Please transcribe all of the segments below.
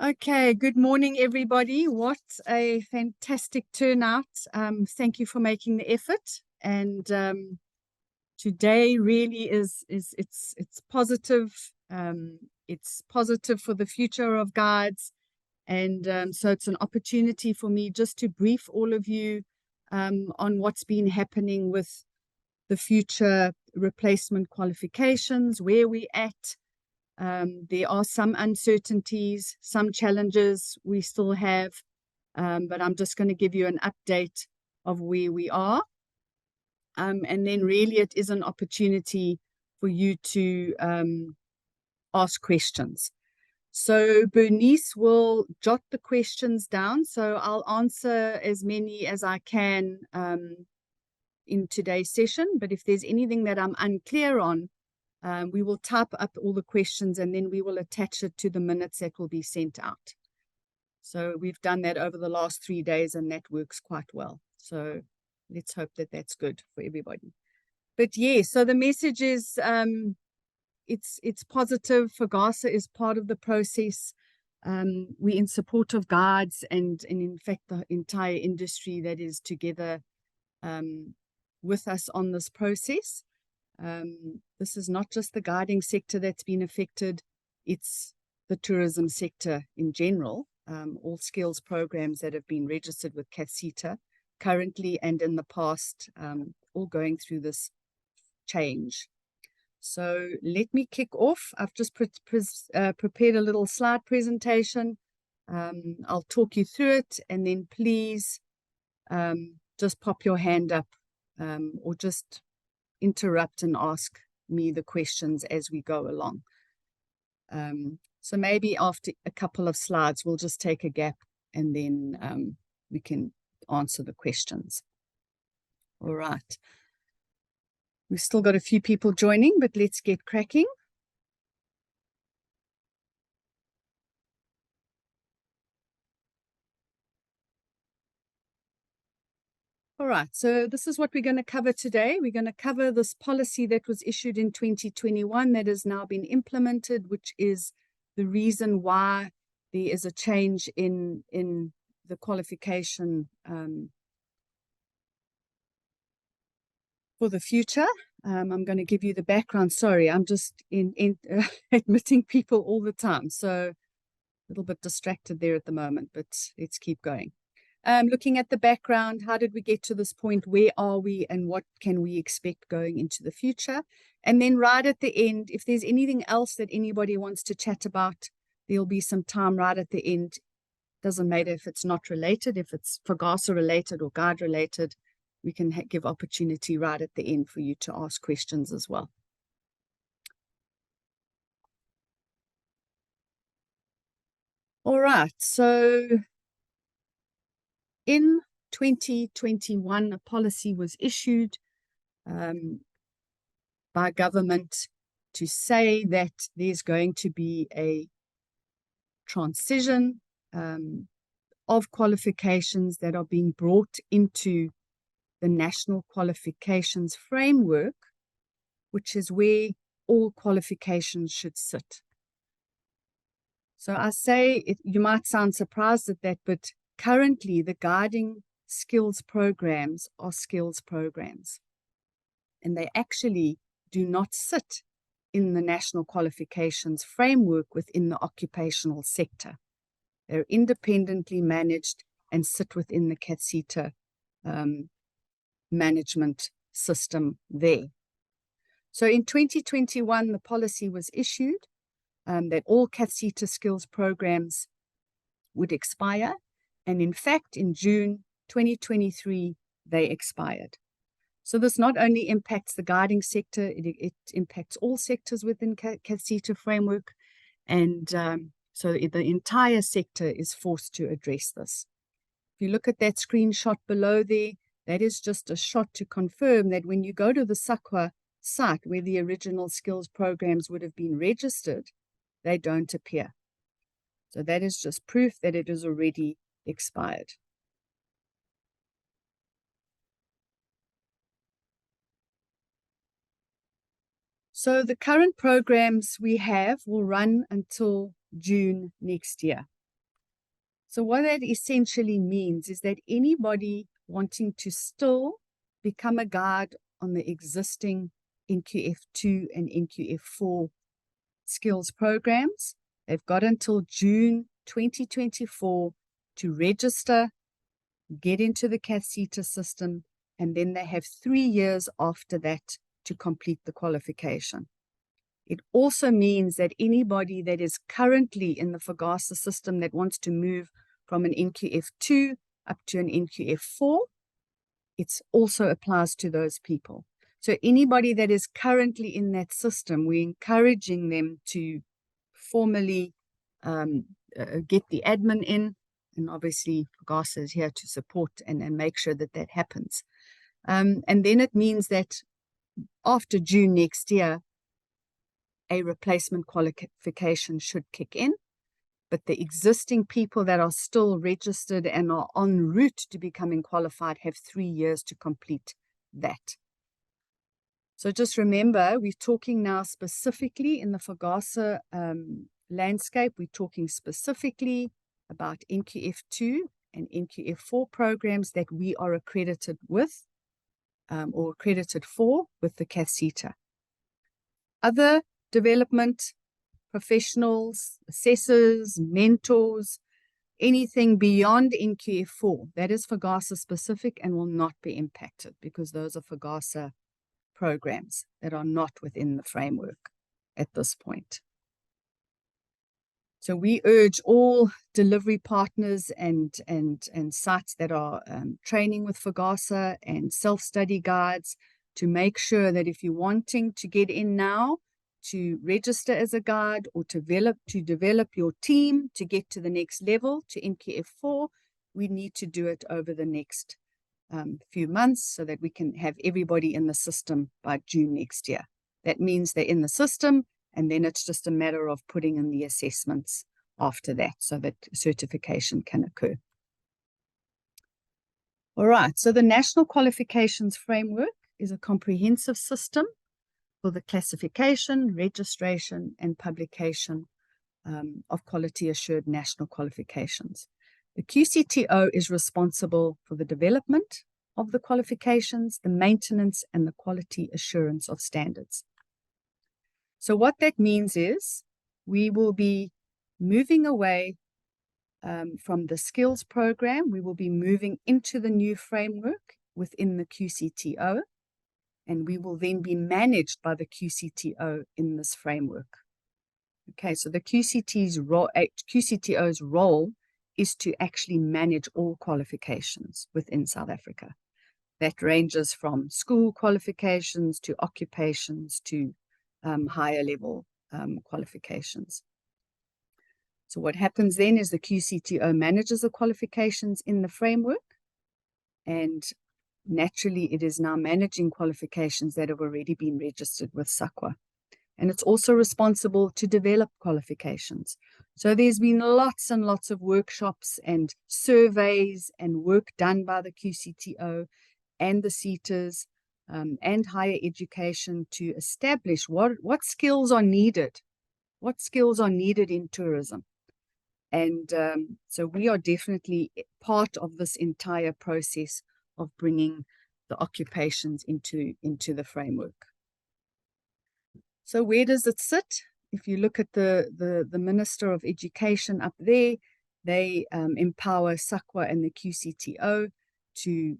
Okay, good morning, everybody. What a fantastic turnout. Thank you for making the effort. And today really it's positive. It's positive for the future of guides. And so it's an opportunity for me just to brief all of you on what's been happening with the future replacement qualifications, where we're at. There are some uncertainties, some challenges we still have, but I'm just going to give you an update of where we are. And then really it is an opportunity for you to ask questions. So Bernice will jot the questions down. So I'll answer as many as I can in today's session. But if there's anything that I'm unclear on, we will type up all the questions and then we will attach it to the minutes that will be sent out. So we've done that over the last 3 days and that works quite well. So let's hope that that's good for everybody. But yeah, so the message is it's positive. FGASA is part of the process. We're in support of guides and in fact the entire industry that is together with us on this process. This is not just the guiding sector that's been affected, it's the tourism sector in general. All skills programs that have been registered with CASITA currently and in the past, all going through this change. So let me kick off. I've just prepared a little slide presentation. I'll talk you through it and then please just pop your hand up or just interrupt and ask me the questions as we go along. So maybe after a couple of slides, we'll just take a gap and then we can answer the questions. All right. We've still got a few people joining, but let's get cracking. All right, so this is what we're going to cover today. We're going to cover this policy that was issued in 2021 that has now been implemented, which is the reason why there is a change in the qualification for the future. I'm going to give you the background. Sorry, I'm just admitting people all the time, so a little bit distracted there at the moment, but let's keep going. Looking at the background, how did we get to this point? Where are we and what can we expect going into the future? And then right at the end, if there's anything else that anybody wants to chat about, there'll be some time right at the end. Doesn't matter if it's not related, if it's FGASA related or guide related, we can give opportunity right at the end for you to ask questions as well. All right, so in 2021, a policy was issued by government to say that there's going to be a transition of qualifications that are being brought into the national qualifications framework, which is where all qualifications should sit. So I say, you might sound surprised at that, but currently the guiding skills programs are skills programs, and they actually do not sit in the national qualifications framework within the occupational sector. They're independently managed and sit within the CASITA management system there. So in 2021, the policy was issued that all CASITA skills programs would expire. And in fact, in June 2023, they expired. So this not only impacts the guiding sector, it impacts all sectors within CASITA framework. And so the entire sector is forced to address this. If you look at that screenshot below there, that is just a shot to confirm that when you go to the SAQA site where the original skills programs would have been registered, they don't appear. So that is just proof that it is already expired. So the current programs we have will run until June next year. So what that essentially means is that anybody wanting to still become a guide on the existing NQF2 and NQF4 skills programs, they've got until June 2024 to register, get into the CASETA system, and then they have 3 years after that to complete the qualification. It also means that anybody that is currently in the FGASA system that wants to move from an NQF2 up to an NQF4, it also applies to those people. So anybody that is currently in that system, we're encouraging them to formally get the admin in, and obviously FGASA is here to support and make sure that that happens. And then it means that after June next year, a replacement qualification should kick in, but the existing people that are still registered and are en route to becoming qualified have 3 years to complete that. So just remember, we're talking now specifically in the FGASA landscape, we're talking specifically about NQF2 and NQF4 programs that we are accredited with or accredited for with the CASETA. Other development professionals, assessors, mentors, anything beyond NQF4, that is FGASA specific and will not be impacted because those are FGASA programs that are not within the framework at this point. So we urge all delivery partners and sites that are training with FGASA and self-study guides to make sure that if you're wanting to get in now, to register as a guide or to develop your team to get to the next level, to NQF4, we need to do it over the next few months so that we can have everybody in the system by June next year. That means they're in the system, and then it's just a matter of putting in the assessments after that so that certification can occur. All right, so the National Qualifications Framework is a comprehensive system for the classification, registration, and publication of quality assured national qualifications. The QCTO is responsible for the development of the qualifications, the maintenance, and the quality assurance of standards. So what that means is we will be moving away from the skills program. We will be moving into the new framework within the QCTO, and we will then be managed by the QCTO in this framework. Okay, so the QCTO's role is to actually manage all qualifications within South Africa. That ranges from school qualifications to occupations to higher level qualifications. So what happens then is the QCTO manages the qualifications in the framework, and naturally it is now managing qualifications that have already been registered with SAQA. And it's also responsible to develop qualifications. So there's been lots and lots of workshops and surveys and work done by the QCTO and the CETAs and higher education to establish what skills are needed. What skills are needed in tourism? And so we are definitely part of this entire process of bringing the occupations into the framework. So where does it sit? If you look at the Minister of Education up there, they empower SAQA and the QCTO to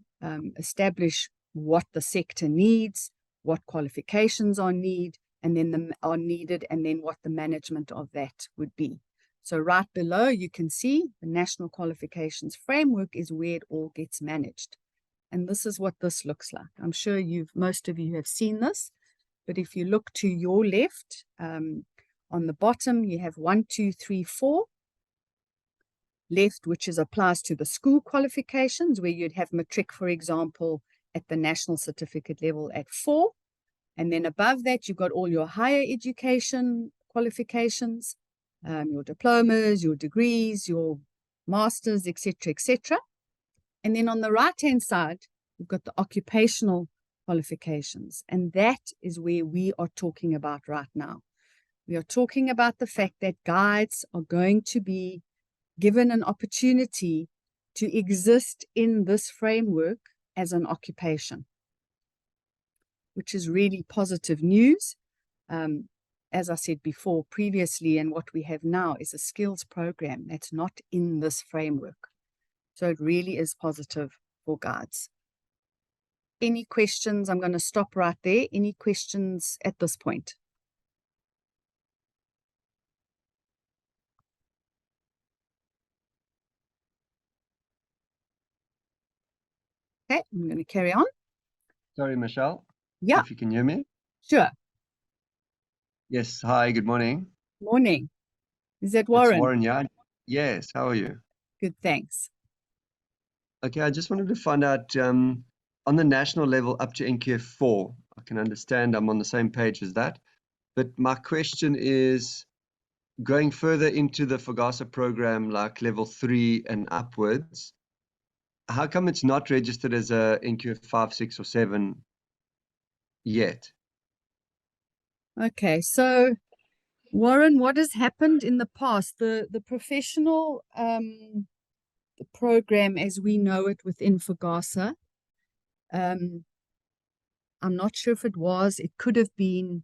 establish what the sector needs, what qualifications are needed, and then what the management of that would be. So right below, you can see the National Qualifications Framework is where it all gets managed. And this is what this looks like. I'm sure most of you have seen this, but if you look to your left, on the bottom, you have 1, 2, 3, 4. Left, which applies to the school qualifications, where you'd have matric, for example, at the national certificate level at 4. And then above that, you've got all your higher education qualifications, your diplomas, your degrees, your masters, etc., etc. And then on the right-hand side, you've got the occupational qualifications. And that is where we are talking about right now. We are talking about the fact that guides are going to be given an opportunity to exist in this framework as an occupation, which is really positive news. As I said before previously, and what we have now is a skills program that's not in this framework. So it really is positive for guides. Any questions? I'm going to stop right there. Any questions at this point? Okay, I'm going to carry on. Sorry, Michelle. Yeah, If you can hear me. sure. Yes. Hi, good morning. Morning. Is that It's Warren? Warren, yeah? Yes, how are you? Good, thanks. Okay, I just wanted to find out on the national level up to NQF4, I can understand I'm on the same page as that. But my question is going further into the FGASA program, like level 3 and upwards, how come it's not registered as a NQF 5, 6, or 7 yet? Okay, so Warren, what has happened in the past? The professional program as we know it within FGASA, I'm not sure if it could have been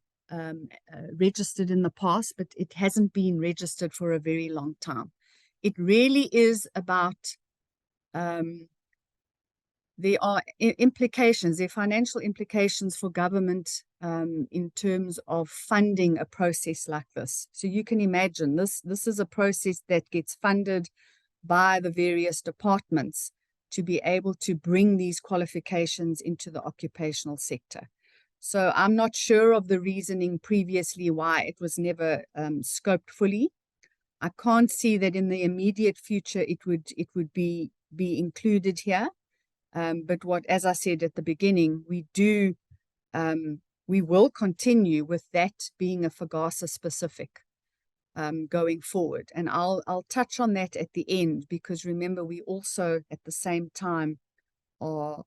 registered in the past, but it hasn't been registered for a very long time. It really is about, there are implications, there are financial implications for government in terms of funding a process like this. So you can imagine this is a process that gets funded by the various departments to be able to bring these qualifications into the occupational sector. So I'm not sure of the reasoning previously why it was never scoped fully. I can't see that in the immediate future it would be included here. But as I said at the beginning, we will continue with that being a FGASA specific going forward. And I'll touch on that at the end, because remember, we also at the same time are,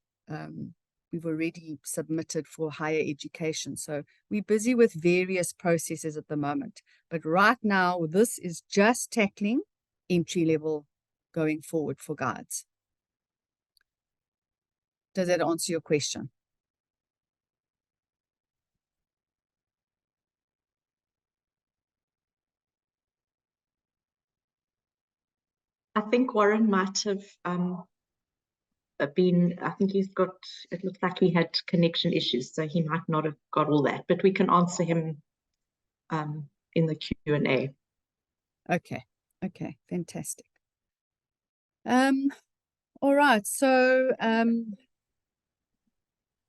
we've already submitted for higher education. So we're busy with various processes at the moment. But right now, this is just tackling entry level going forward for guides. Does that answer your question? I think Warren might have I think it looks like he had connection issues, so he might not have got all that, but we can answer him in the Q&A. Okay, fantastic. All right, so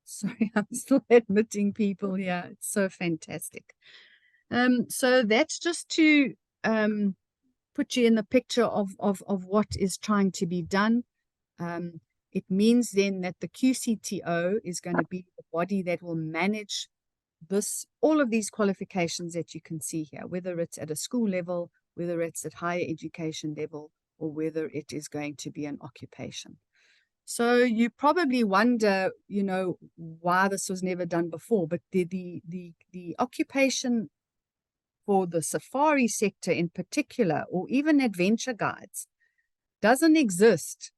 sorry, I'm still admitting people here. It's so fantastic. So that's just to put you in the picture of what is trying to be done. It means then that the QCTO is going to be the body that will manage all of these qualifications that you can see here, whether it's at a school level, whether it's at higher education level, or whether it is going to be an occupation. So you probably wonder, why this was never done before, but the occupation for the safari sector in particular, or even adventure guides, doesn't exist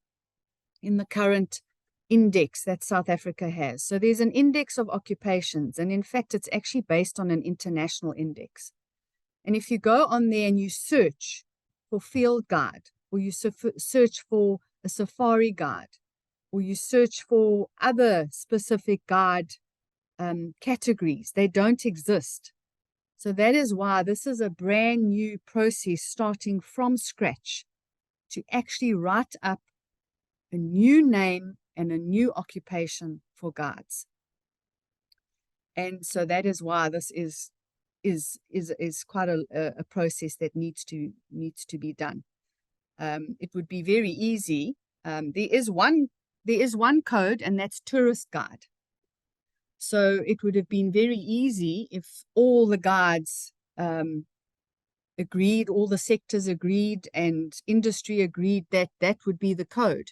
in the current index that South Africa has. So there's an index of occupations, and in fact, it's actually based on an international index. And if you go on there and you search for field guide, or you search for a safari guide, or you search for other specific guide categories, they don't exist. So that is why this is a brand new process starting from scratch to actually write up a new name and a new occupation for guides. And so that is why this is quite a process that needs to be done. It would be very easy. There is one code, and that's tourist guide. So it would have been very easy if all the guides agreed, all the sectors agreed, and industry agreed that that would be the code.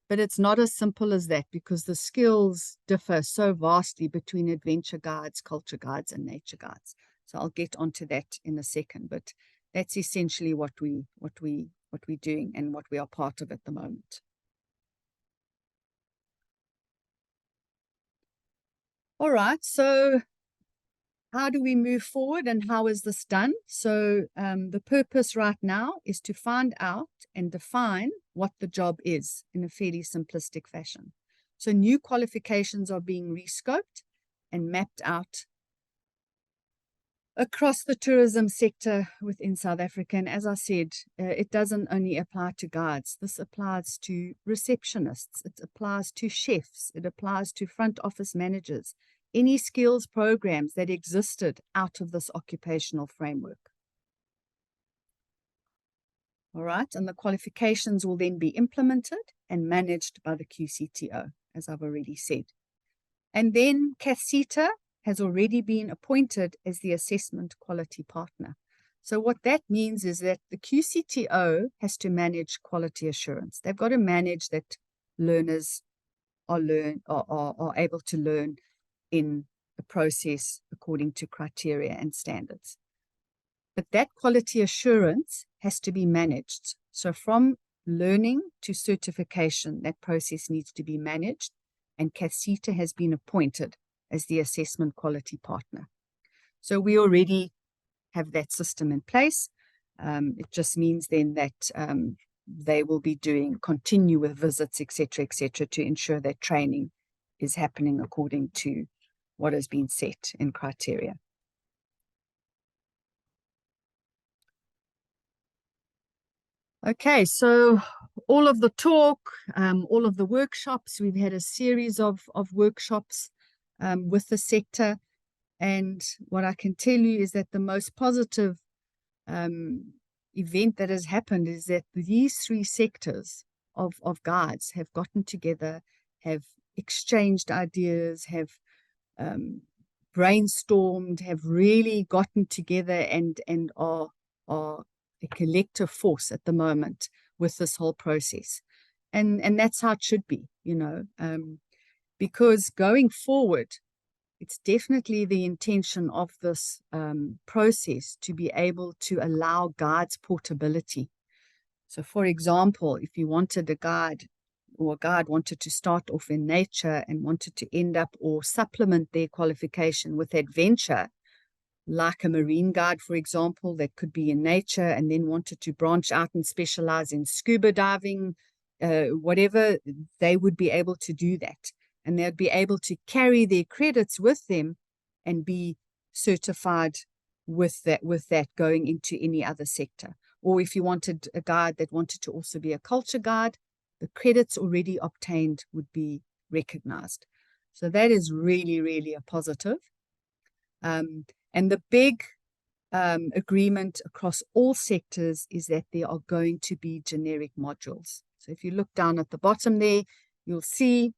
But it's not as simple as that, because the skills differ so vastly between adventure guides, culture guides, and nature guides. So I'll get onto that in a second, but that's essentially what we we're doing and what we are part of at the moment. All right, so how do we move forward and how is this done? So the purpose right now is to find out and define what the job is in a fairly simplistic fashion. So new qualifications are being rescoped and mapped out across the tourism sector within South Africa. And as I said, it doesn't only apply to guides. This applies to receptionists. It applies to chefs. It applies to front office managers. Any skills programs that existed out of this occupational framework. All right, and the qualifications will then be implemented and managed by the QCTO, as I've already said. And then FGASA has already been appointed as the assessment quality partner. So what that means is that the QCTO has to manage quality assurance. They've got to manage that learners are able to learn in the process according to criteria and standards. But that quality assurance has to be managed. So from learning to certification, that process needs to be managed, and FGASA has been appointed as the assessment quality partner. So we already have that system in place. It just means then that they will be continue with visits, etc., to ensure that training is happening according to what has been set in criteria. Okay, so all of the talk, all of the workshops, we've had a series of workshops with the sector. And what I can tell you is that the most positive event that has happened is that these three sectors of guides have gotten together, have exchanged ideas, have brainstormed, have really gotten together and are a collective force at the moment with this whole process. And that's how it should be, you know, because going forward, it's definitely the intention of this process to be able to allow guides portability. So for example, if you wanted a guide or a guide wanted to start off in nature and wanted to end up or supplement their qualification with adventure, like a marine guide, for example, that could be in nature and then wanted to branch out and specialize in scuba diving, whatever, they would be able to do that. And they'd be able to carry their credits with them and be certified with that going into any other sector. Or if you wanted a guide that wanted to also be a culture guide, the credits already obtained would be recognized. So that is really, really a positive. And the big agreement across all sectors is that there are going to be generic modules. So if you look down at the bottom there, you'll see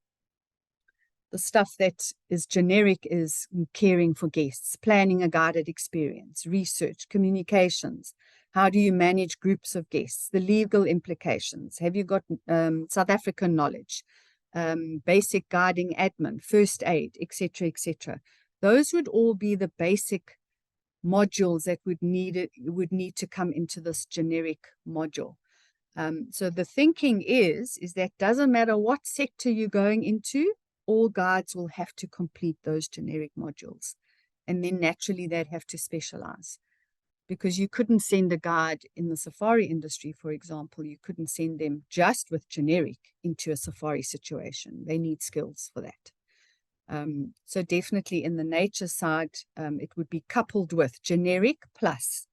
the stuff that is generic is caring for guests, planning a guided experience, research, communications. How do you manage groups of guests? The legal implications. Have you got South African knowledge? Basic guiding admin, first aid, etc., etc. Those would all be the basic modules that would need to come into this generic module. So the thinking is that doesn't matter what sector you're going into, all guides will have to complete those generic modules. And then naturally they'd have to specialize. Because you couldn't send a guide in the safari industry, for example, you couldn't send them just with generic into a safari situation. They need skills for that. So definitely in the nature side, it would be coupled with generic plus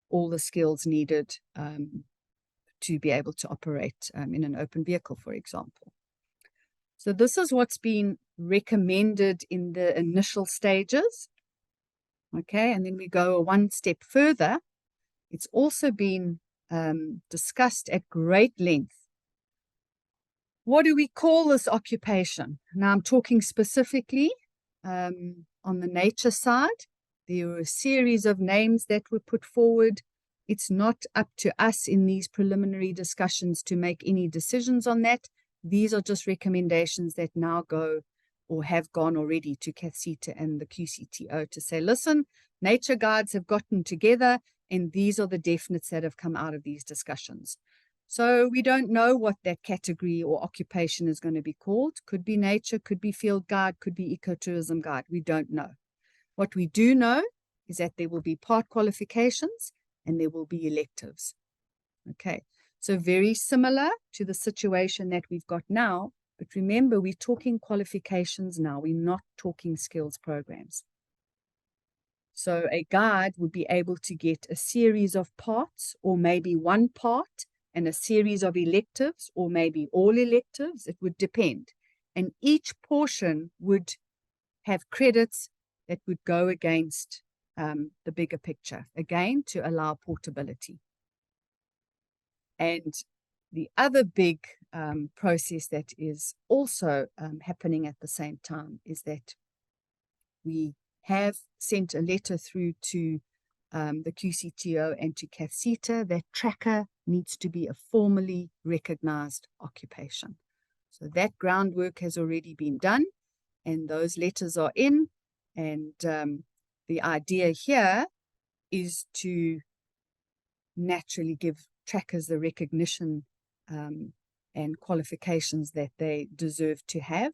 all the skills needed to be able to operate in an open vehicle, for example. So this is what's been recommended in the initial stages. Okay, and then we go one step further. It's also been discussed at great length. What do we call this occupation? Now I'm talking specifically on the nature side. There were a series of names that were put forward. It's not up to us in these preliminary discussions to make any decisions on that. These are just recommendations that now go or have gone already to FGASA and the QCTO to say, listen, nature guides have gotten together and these are the definites that have come out of these discussions. So we don't know what that category or occupation is going to be called. Could be nature, could be field guide, could be ecotourism guide. We don't know. What we do know is that there will be part qualifications and there will be electives. Okay, so very similar to the situation that we've got now. But remember, we're talking qualifications now. We're not talking skills programs. So a guide would be able to get a series of parts or maybe one part and a series of electives or maybe all electives. It would depend. And each portion would have credits that would go against the bigger picture, again, to allow portability. And the other big process that is also happening at the same time is that we have sent a letter through to the QCTO and to CAFCETA that tracker needs to be a formally recognized occupation. So that groundwork has already been done and those letters are in. And the idea here is to naturally give trackers the recognition and qualifications that they deserve to have,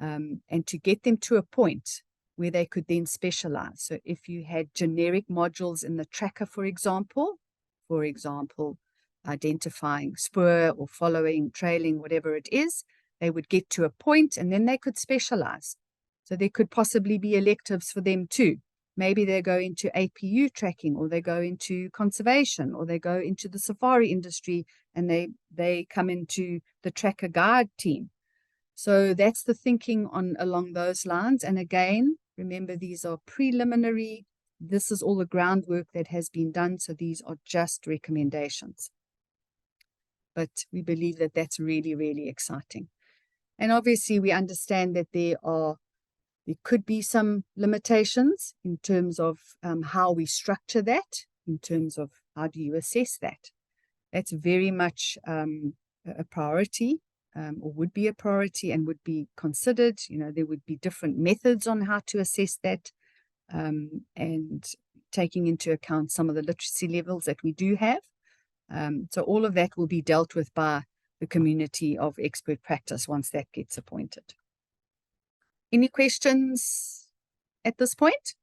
and to get them to a point where they could then specialize. So if you had generic modules in the tracker, for example, identifying spur or following, trailing, whatever it is, they would get to a point and then they could specialize. So there could possibly be electives for them too. Maybe they go into APU tracking, or they go into conservation, or they go into the safari industry and they come into the tracker guide team. So that's the thinking along those lines. And again, remember, these are preliminary. This is all the groundwork that has been done. So these are just recommendations. But we believe that that's really, really exciting. And obviously we understand that there could be some limitations in terms of how we structure that, in terms of how do you assess that. That's very much a priority, or would be a priority and would be considered. You know, there would be different methods on how to assess that, and taking into account some of the literacy levels that we do have. So all of that will be dealt with by the community of expert practice once that gets appointed. Any questions at this point?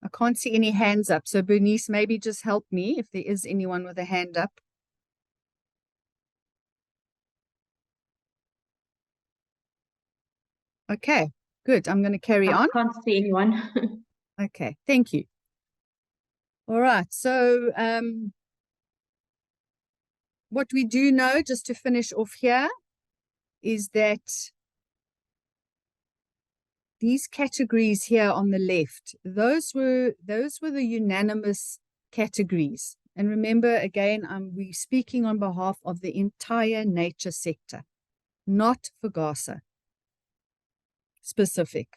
I can't see any hands up. So Bernice, maybe just help me if there is anyone with a hand up. Okay, good. I'm going to carry on. I can't see anyone. Okay, thank you. All right, so what we do know, just to finish off here, is that these categories here on the left, those were the unanimous categories. And remember, again, we're speaking on behalf of the entire nature sector, not FGASA specific.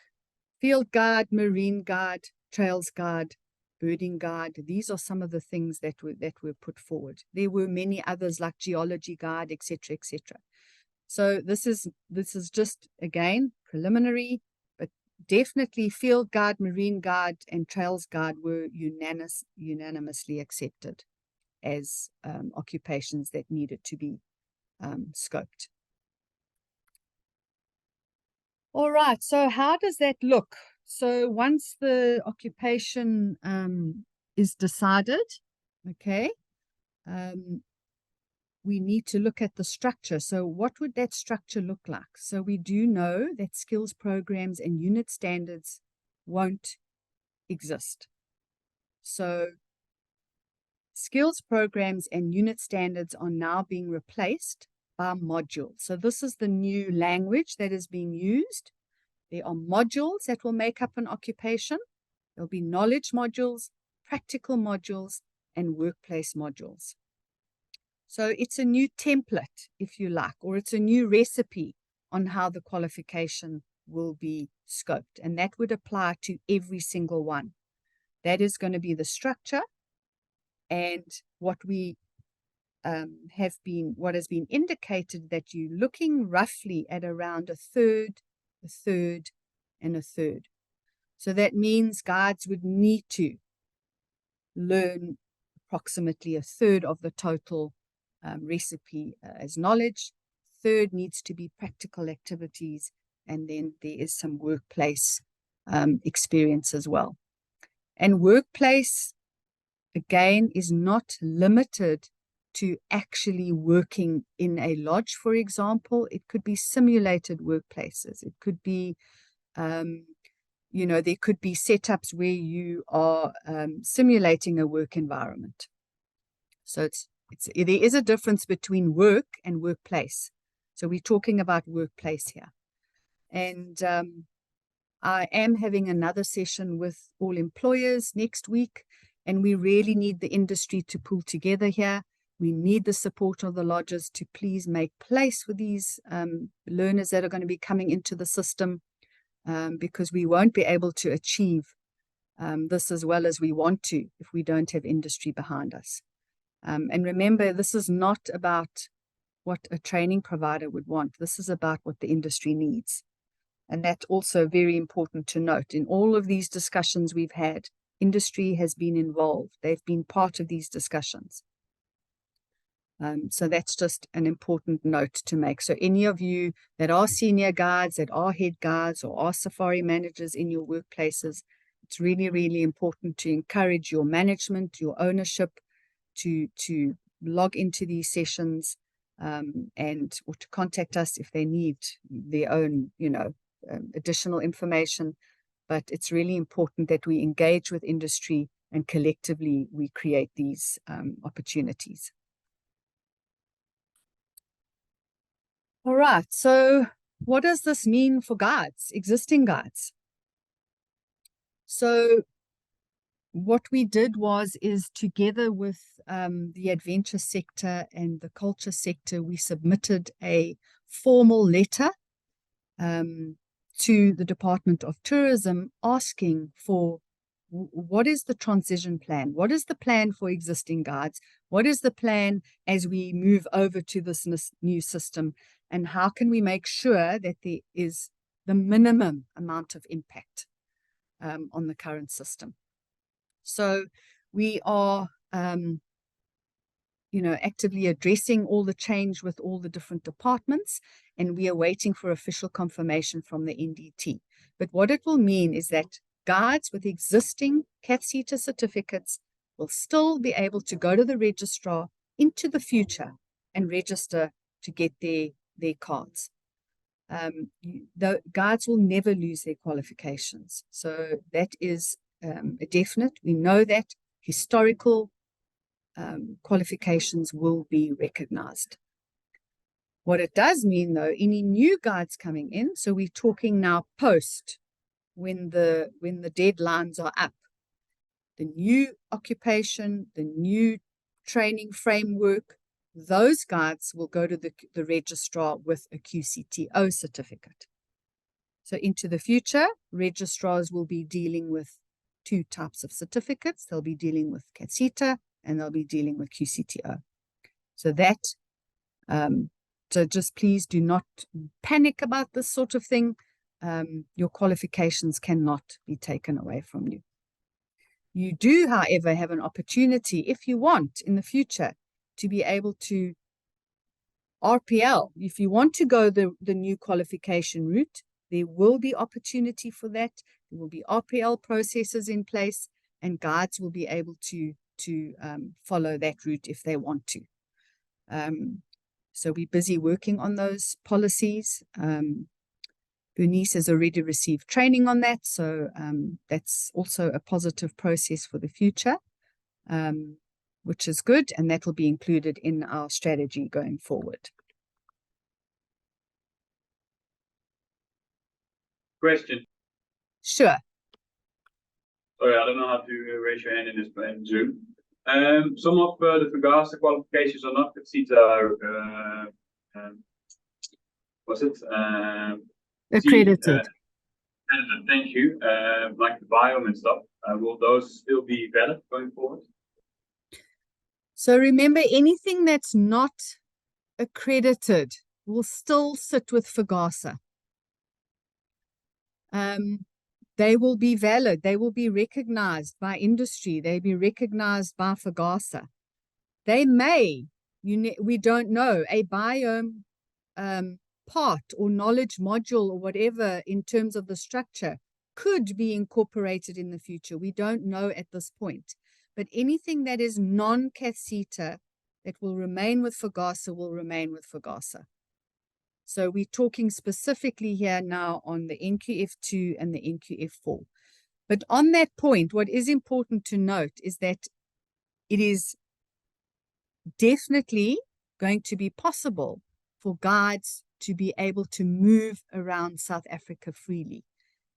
Field guide, marine guide, trails guide, birding guide. These are some of the things that were put forward. There were many others like geology guide, etc., etc. So this is just, again, preliminary, but definitely field guide, marine guide, and trails guide were unanimously accepted as occupations that needed to be scoped. All right, so how does that look? So once the occupation is decided, okay, we need to look at the structure. So what would that structure look like? So we do know that skills programs and unit standards won't exist. So skills programs and unit standards are now being replaced by modules. So this is the new language that is being used. There are modules that will make up an occupation. There'll be knowledge modules, practical modules, and workplace modules. So it's a new template, if you like, or it's a new recipe on how the qualification will be scoped. And that would apply to every single one. That is going to be the structure. And what we what has been indicated, that you're looking roughly at around a third, and a third. So that means guards would need to learn approximately a third of the total recipe as knowledge. Third needs to be practical activities, and then there is some workplace experience as well. And workplace, again, is not limited to actually working in a lodge, for example. It could be simulated workplaces. It could be, you know, there could be setups where you are simulating a work environment. So there is a difference between work and workplace. So we're talking about workplace here. And I am having another session with all employers next week, and we really need the industry to pull together here. We need the support of the lodges to please make place for these learners that are going to be coming into the system, because we won't be able to achieve this as well as we want to if we don't have industry behind us. And remember, this is not about what a training provider would want. This is about what the industry needs. And that's also very important to note. In all of these discussions we've had, industry has been involved. They've been part of these discussions. So that's just an important note to make. So any of you that are senior guards, that are head guards, or are safari managers in your workplaces, it's really, really important to encourage your management, your ownership, to log into these sessions, or to contact us if they need their own, you know, additional information. But it's really important that we engage with industry and collectively we create these opportunities. All right, so what does this mean for guards, existing guards? So what we did is together with the adventure sector and the culture sector, we submitted a formal letter to the Department of Tourism asking for what is the transition plan? What is the plan for existing guards? What is the plan as we move over to this new system? And how can we make sure that there is the minimum amount of impact on the current system? So we are, you know, actively addressing all the change with all the different departments, and we are waiting for official confirmation from the NDT. But what it will mean is that guards with existing CATSETA certificates will still be able to go to the registrar into the future and register to get their cards. The guards will never lose their qualifications. So that is a definite. We know that historical qualifications will be recognized. What it does mean, though, any new guards coming in, so we're talking now post when the deadlines are up, the new occupation, the new training framework, those guards will go to the registrar with a QCTO certificate. So into the future, registrars will be dealing with two types of certificates. They'll be dealing with CATSETA and they'll be dealing with QCTO. So that, so just please do not panic about this sort of thing. Your qualifications cannot be taken away from you. You do, however, have an opportunity, if you want in the future, to be able to RPL. If you want to go the new qualification route, there will be opportunity for that. There will be RPL processes in place, and guards will be able to follow that route if they want to. So we're busy working on those policies. Bernice has already received training on that, so that's also a positive process for the future, which is good, and that will be included in our strategy going forward. Question. Sure. Sorry, I don't know how to raise your hand in this in Zoom. Some of the FGASA qualifications are not CETA. Was it? Accredited. Thank you. Like the biome and stuff. Will those still be valid going forward? So remember, anything that's not accredited will still sit with FGASA. they will be valid. They will be recognized by industry. They'll be recognized by FGASA. They may, we don't know, a biome part or knowledge module or whatever in terms of the structure could be incorporated in the future. We don't know at this point. But anything that is non-CASITA that will remain with FGASA will remain with FGASA. So we're talking specifically here now on the NQF2 and the NQF4. But on that point, what is important to note is that it is definitely going to be possible for guides to be able to move around South Africa freely,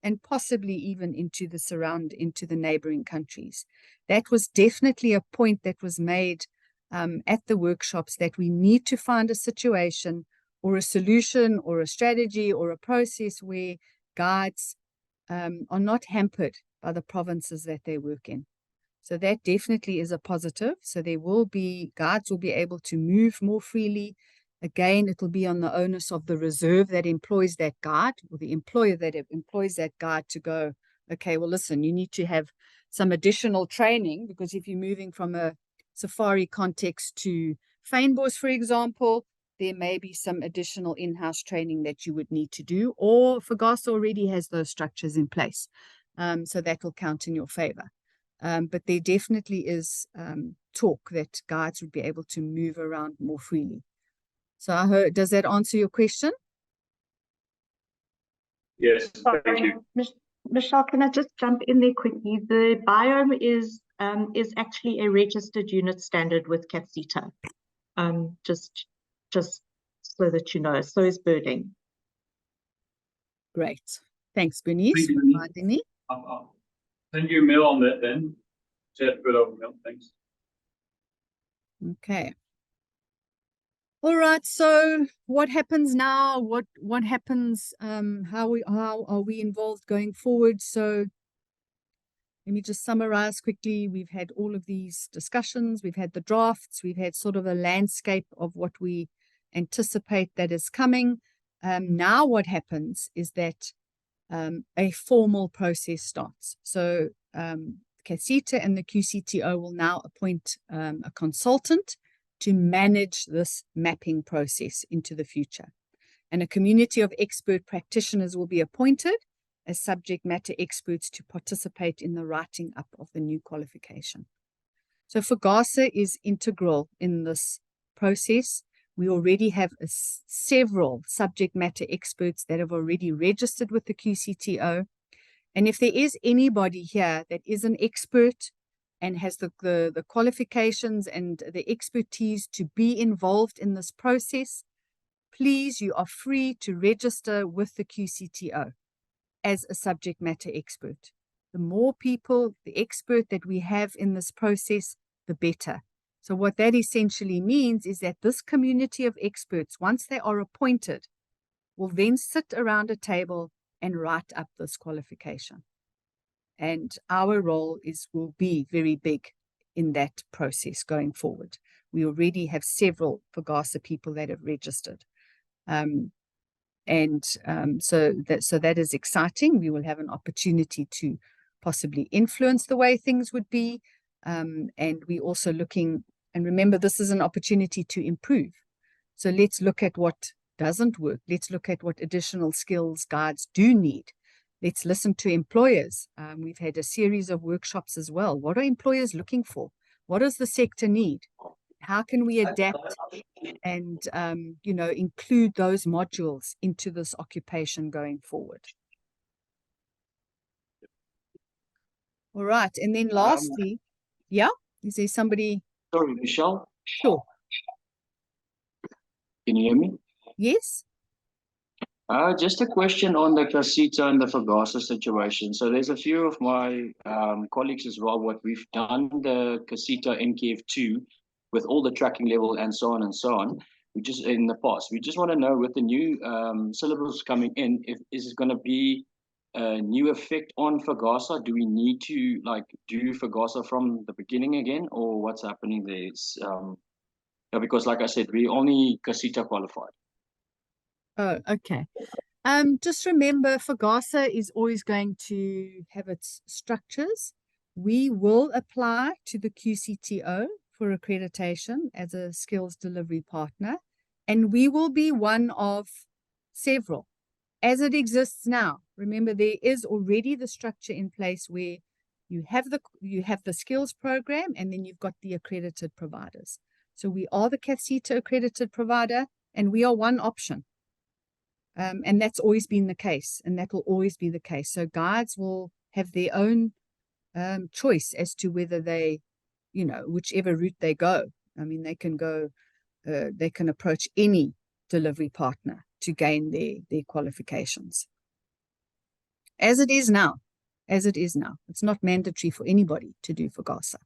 and possibly even into the neighboring countries. That was definitely a point that was made at the workshops, that we need to find a situation or a solution or a strategy or a process where guides are not hampered by the provinces that they work in. So that definitely is a positive. So there will be, guides will be able to move more freely. Again, it will be on the onus of the reserve that employs that guide, or the employer that employs that guide, to go, okay, well, listen, you need to have some additional training, because if you're moving from a safari context to fynbos, for example, there may be some additional in-house training that you would need to do, or FGASA already has those structures in place. So that will count in your favor. But there definitely is talk that guides would be able to move around more freely. So I heard, does that answer your question? Yes, thank you. Michelle, can I just jump in there quickly? The biome is actually a registered unit standard with CASITA. Just so that you know. So is birding. Great. Thanks, Bernice, Thank you, for Bernice. reminding me. I'll send you a mail on that then. Chat with over mail. Thanks. Okay. All right. So what happens now? What happens? How are we involved going forward? So let me just summarize quickly. We've had all of these discussions. We've had the drafts. We've had sort of a landscape of what we anticipate that is coming. Now what happens is that a formal process starts. So CASITA and the QCTO will now appoint a consultant to manage this mapping process into the future. And a community of expert practitioners will be appointed as subject matter experts to participate in the writing up of the new qualification. So FGASA is integral in this process. We already have several subject matter experts that have already registered with the QCTO. And if there is anybody here that is an expert and has the qualifications and the expertise to be involved in this process, please, you are free to register with the QCTO as a subject matter expert. The more people, the expert that we have in this process, the better. So what that essentially means is that this community of experts, once they are appointed, will then sit around a table and write up this qualification. And our role will be very big in that process going forward. We already have several FGASA people that have registered. So that is exciting. We will have an opportunity to possibly influence the way things would be. And we're also looking, and remember, this is an opportunity to improve. So let's look at what doesn't work. Let's look at what additional skills guides do need. Let's listen to employers. We've had a series of workshops as well. What are employers looking for? What does the sector need? How can we adapt and include those modules into this occupation going forward? All right. And then lastly, yeah, is there somebody? Sorry, Michelle. Sure. Can you hear me? Yes. Just a question on the CASITA and the FGASA situation. So there's a few of my colleagues as well. What we've done the CASITA NKF2 with all the tracking level and so on and so on. We just in the past. We just want to know with the new syllables coming in, is it going to be a new effect on FGASA? Do we need to do FGASA from the beginning again, or what's happening there? It's, because like I said, we only CASITA qualified. Oh, okay. Just remember, FGASA is always going to have its structures. We will apply to the QCTO for accreditation as a skills delivery partner, and we will be one of several as it exists now. Remember, there is already the structure in place where you have the skills program, and then you've got the accredited providers. So we are the CAFCETA accredited provider, and we are one option. And that's always been the case, and that will always be the case. So guides will have their own choice as to whether they, whichever route they go. I mean, they can go, they can approach any delivery partner to gain their qualifications. As it is now. It's not mandatory for anybody to do FGASA.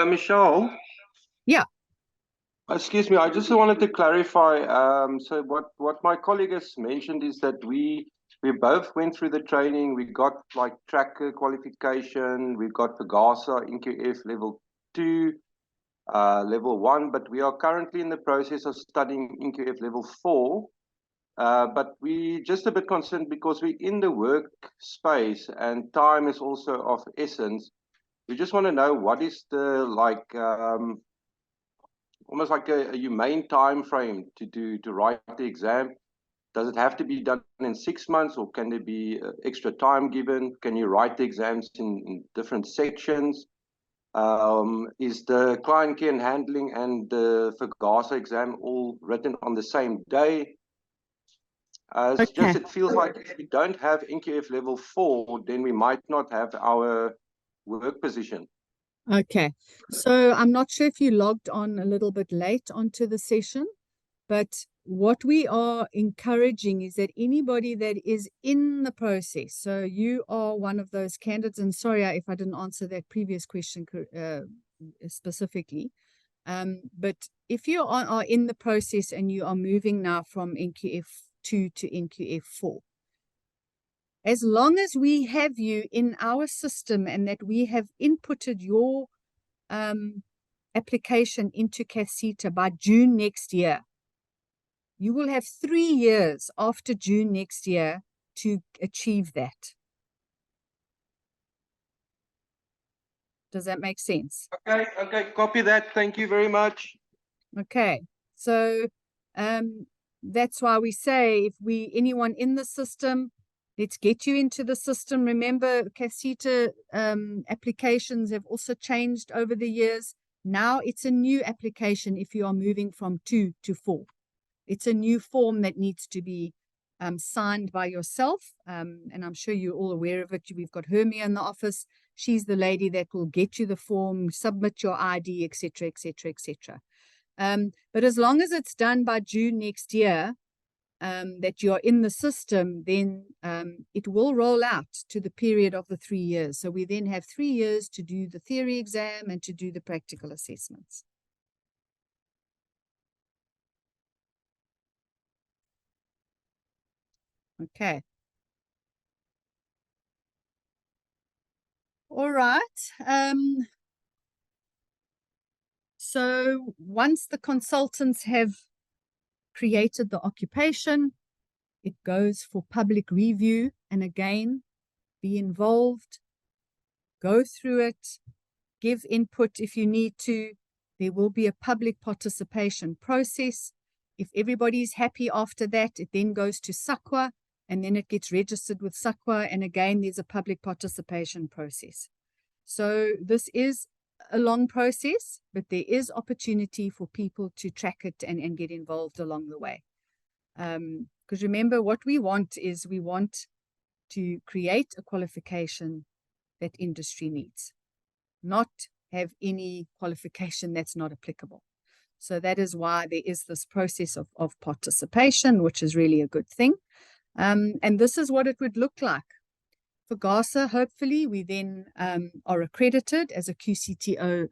Michelle? Yeah. Excuse me, I just wanted to clarify. So what my colleague has mentioned is that we both went through the training. We got like tracker qualification. We got FGASA NQF level 2, level 1, but we are currently in the process of studying NQF level 4. But we just a bit concerned because we're in the workspace and time is also of essence. We just want to know what is the almost like a humane time frame to write the exam. Does it have to be done in 6 months, or can there be extra time given? Can you write the exams in different sections? Is the client care and handling and the FGASA exam all written on the same day? It's just, it feels like if we don't have NQF level 4, then we might not have our work position. Okay, so I'm not sure if you logged on a little bit late onto the session, but what we are encouraging is that anybody that is in the process, so you are one of those candidates, and sorry if I didn't answer that previous question specifically, but if you are in the process and you are moving now from NQF 2 to NQF 4, as long as we have you in our system and that we have inputted your application into CAFCETA by June next year, you will have 3 years after June next year to achieve that. Does that make sense? Okay, copy that. Thank you very much. Okay, so that's why we say if anyone in the system, let's get you into the system. Remember, CAFCETA applications have also changed over the years. Now it's a new application if you are moving from 2 to 4. It's a new form that needs to be signed by yourself. And I'm sure you're all aware of it. We've got Hermia in the office. She's the lady that will get you the form, submit your ID, etc., etc., etc. But as long as it's done by June next year, that you're in the system, then it will roll out to the period of the 3 years. So we then have 3 years to do the theory exam and to do the practical assessments. Okay. All right. So once the consultants have created the occupation, it goes for public review, and again, be involved, go through it, give input if you need to. There will be a public participation process. If everybody's happy after that, it then goes to SAQA, and then it gets registered with SAQA, and again, there's a public participation process. So this is a long process, but there is opportunity for people to track it and get involved along the way. Because remember, what we want is we want to create a qualification that industry needs, not have any qualification that's not applicable. So that is why there is this process of participation, which is really a good thing. And this is what it would look like. For FGASA, hopefully, we then are accredited as a QCTO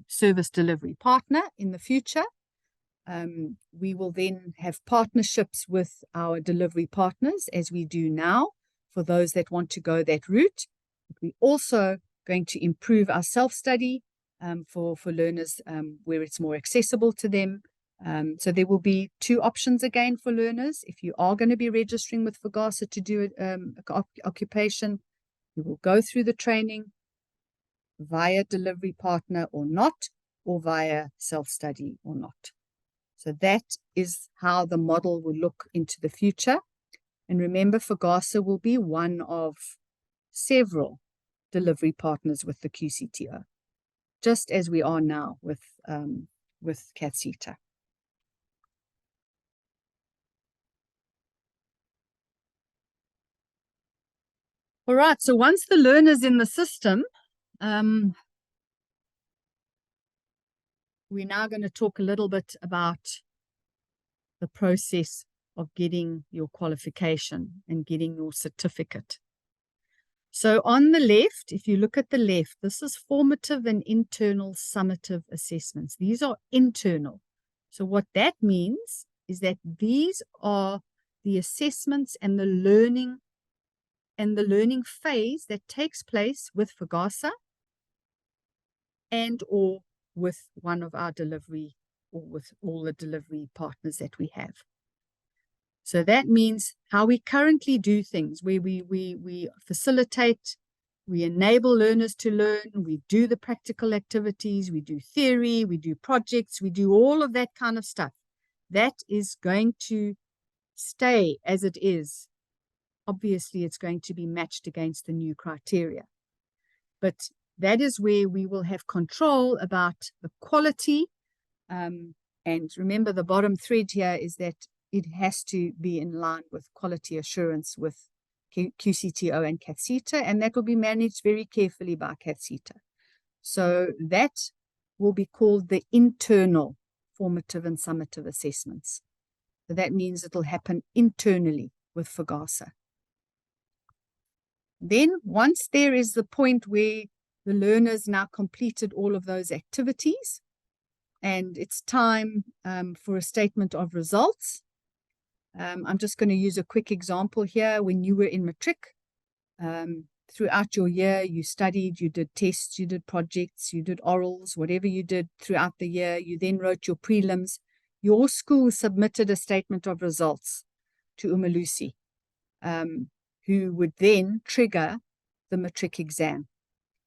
service delivery partner in the future. We will then have partnerships with our delivery partners, as we do now, for those that want to go that route. But we're also going to improve our self-study for learners where it's more accessible to them. So there will be two options again for learners. If you are going to be registering with FGASA to do occupation, you will go through the training via delivery partner or not, or via self-study or not. So that is how the model will look into the future. And remember, FGASA will be one of several delivery partners with the QCTO, just as we are now with CATSETA. All right, so once the learner's in the system, we're now going to talk a little bit about the process of getting your qualification and getting your certificate. So on the left, if you look at the left, this is formative and internal summative assessments. These are internal. So what that means is that these are the assessments and the learning phase that takes place with FGASA and or with one of our delivery or with all the delivery partners that we have. So that means how we currently do things, where we facilitate, we enable learners to learn, we do the practical activities, we do theory, we do projects, we do all of that kind of stuff. That is going to stay as it is. Obviously, it's going to be matched against the new criteria. But that is where we will have control about the quality. And remember, the bottom thread here is that it has to be in line with quality assurance with QCTO and CATSETA, and that will be managed very carefully by CATSETA. So that will be called the internal formative and summative assessments. So that means it will happen internally with FGASA. Then once there is the point where the learners now completed all of those activities, and it's time for a statement of results. I'm just going to use a quick example here. When you were in matric, throughout your year, you studied, you did tests, you did projects, you did orals, whatever you did throughout the year. You then wrote your prelims. Your school submitted a statement of results to Umalusi, who would then trigger the matric exam.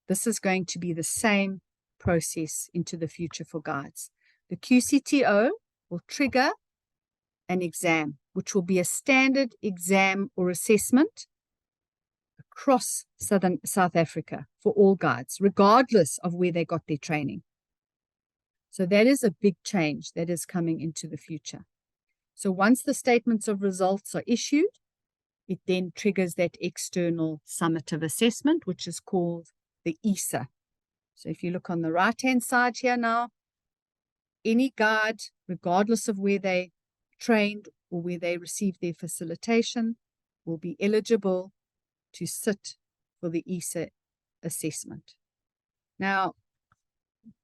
This is going to be the same process into the future for guides. The QCTO will trigger an exam, which will be a standard exam or assessment across South Africa for all guides, regardless of where they got their training. So that is a big change that is coming into the future. So once the statements of results are issued, it then triggers that external summative assessment, which is called the ESA. So if you look on the right-hand side here now, any guide, regardless of where they trained or where they received their facilitation, will be eligible to sit for the ESA assessment. Now,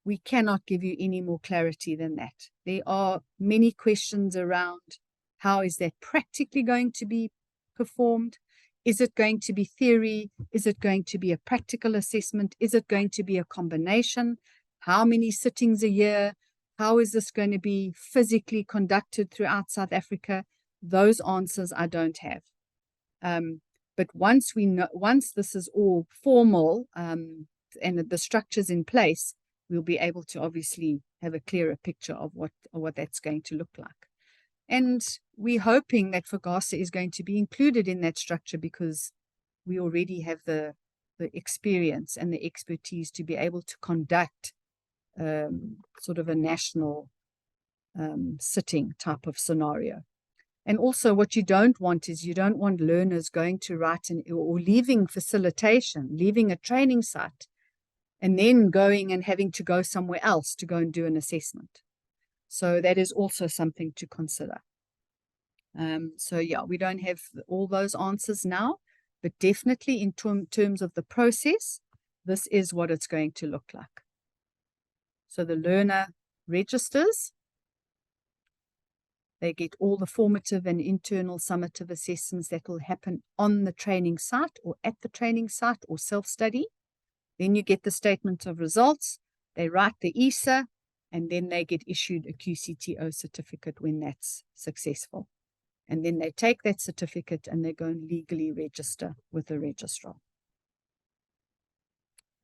we cannot give you any more clarity than that. There are many questions around how is that practically going to be performed? Is it going to be theory? Is it going to be a practical assessment? Is it going to be a combination? How many sittings a year? How is this going to be physically conducted throughout South Africa? Those answers I don't have. But once this is all formal and the structure's in place, we'll be able to obviously have a clearer picture of what that's going to look like. And we're hoping that FGASA is going to be included in that structure because we already have the experience and the expertise to be able to conduct sort of a national sitting type of scenario. And also what you don't want is you don't want learners going to write or leaving facilitation, leaving a training site, and then going and having to go somewhere else to go and do an assessment. So that is also something to consider. So yeah, we don't have all those answers now, but definitely in terms of the process, this is what it's going to look like. So the learner registers, they get all the formative and internal summative assessments that will happen on the training site or at the training site or self-study. Then you get the statement of results. They write the ESA. and then they get issued a QCTO certificate when that's successful. And then they take that certificate and they go and legally register with the registrar.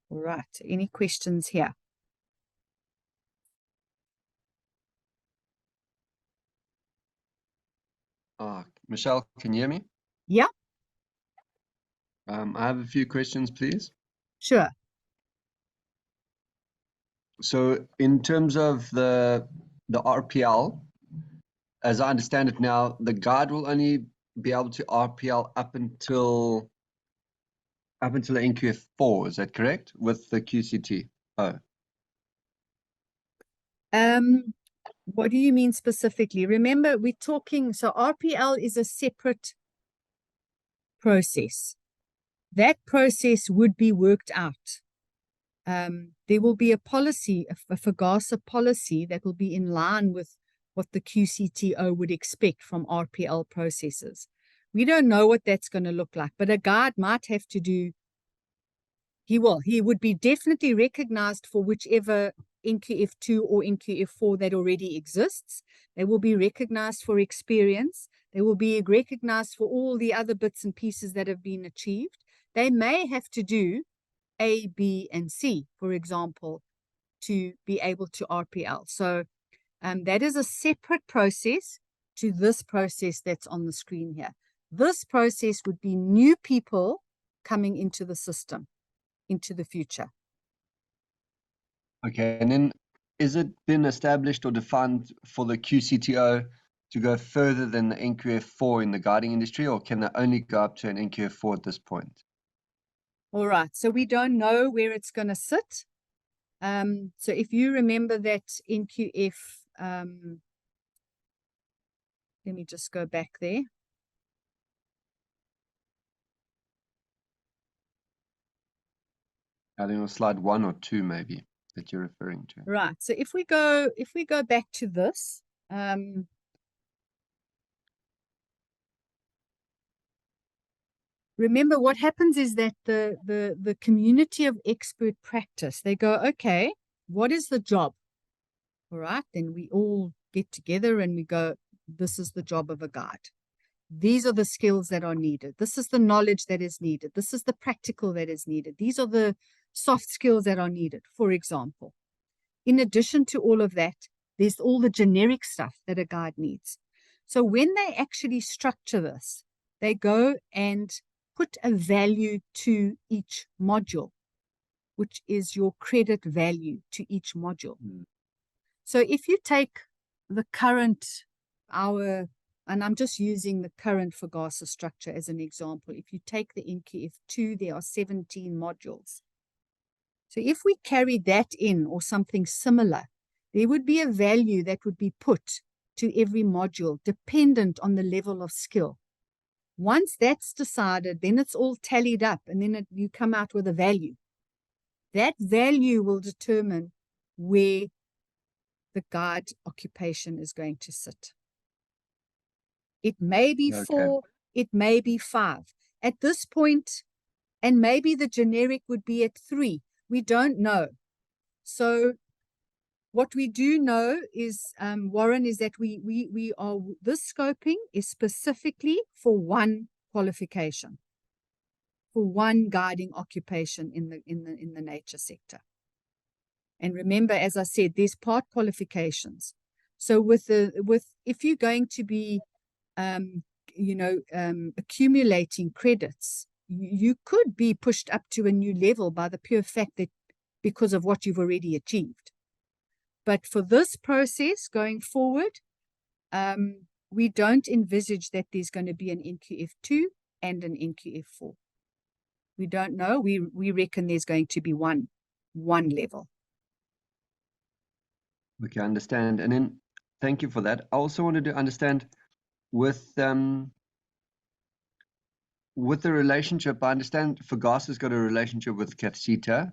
All right, any questions here? Michelle, can you hear me? Yeah, I have a few questions, please. sure. So in terms of the RPL, as I understand it now, the guard will only be able to RPL up until the NQF4, is that correct? With the QCT? Oh, What do you mean specifically? Remember, we're talking, so RPL is a separate process. That process would be worked out. There will be a policy, a FGASA policy that will be in line with what the QCTO would expect from RPL processes. We don't know what that's going to look like, but a guard might have to do, he would be definitely recognized for whichever NQF2 or NQF4 that already exists. They will be recognized for experience. They will be recognized for all the other bits and pieces that have been achieved. They may have to do A, B, and C, for example, to be able to RPL. So that is a separate process to this process that's on the screen here. This process would be new people coming into the system, into the future. okay. And then is it been established or defined for the QCTO to go further than the NQF4 in the guarding industry, or can they only go up to an NQF4 at this point? All right, so we don't know where it's going to sit. So if you remember that NQF, let me just go back there. I think it was slide 1 or 2 maybe that you're referring to. Right, so if we go back to this, remember what happens is that the community of expert practice, they go, okay, what is the job? All right, then we all get together and we go, this is the job of a guide. These are the skills that are needed. This is the knowledge that is needed. This is the practical that is needed. These are the soft skills that are needed, for example. In addition to all of that, there's all the generic stuff that a guide needs. So when they actually structure this, they go and put a value to each module, which is your credit value to each module. So if you take the current, and I'm just using the current FGASA structure as an example. If you take the NQF2, there are 17 modules. So if we carry that in or something similar, there would be a value that would be put to every module dependent on the level of skill. Once that's decided, then it's all tallied up and then you come out with a value. That value will determine where the guide occupation is going to sit. It may be 4, it may be 5. At this point, and maybe the generic would be at 3. We don't know. So what we do know is, Warren, is that this scoping is specifically for one qualification, for one guiding occupation in the nature sector. And remember, as I said, there's part qualifications. So if you're going to be, accumulating credits, you could be pushed up to a new level by the pure fact that because of what you've already achieved. But for this process going forward, we don't envisage that there's going to be an NQF2 and an NQF4. We don't know. We reckon there's going to be one level. Okay, I understand. And then thank you for that. I also wanted to understand with the relationship, I understand FGASA's got a relationship with CATSETA,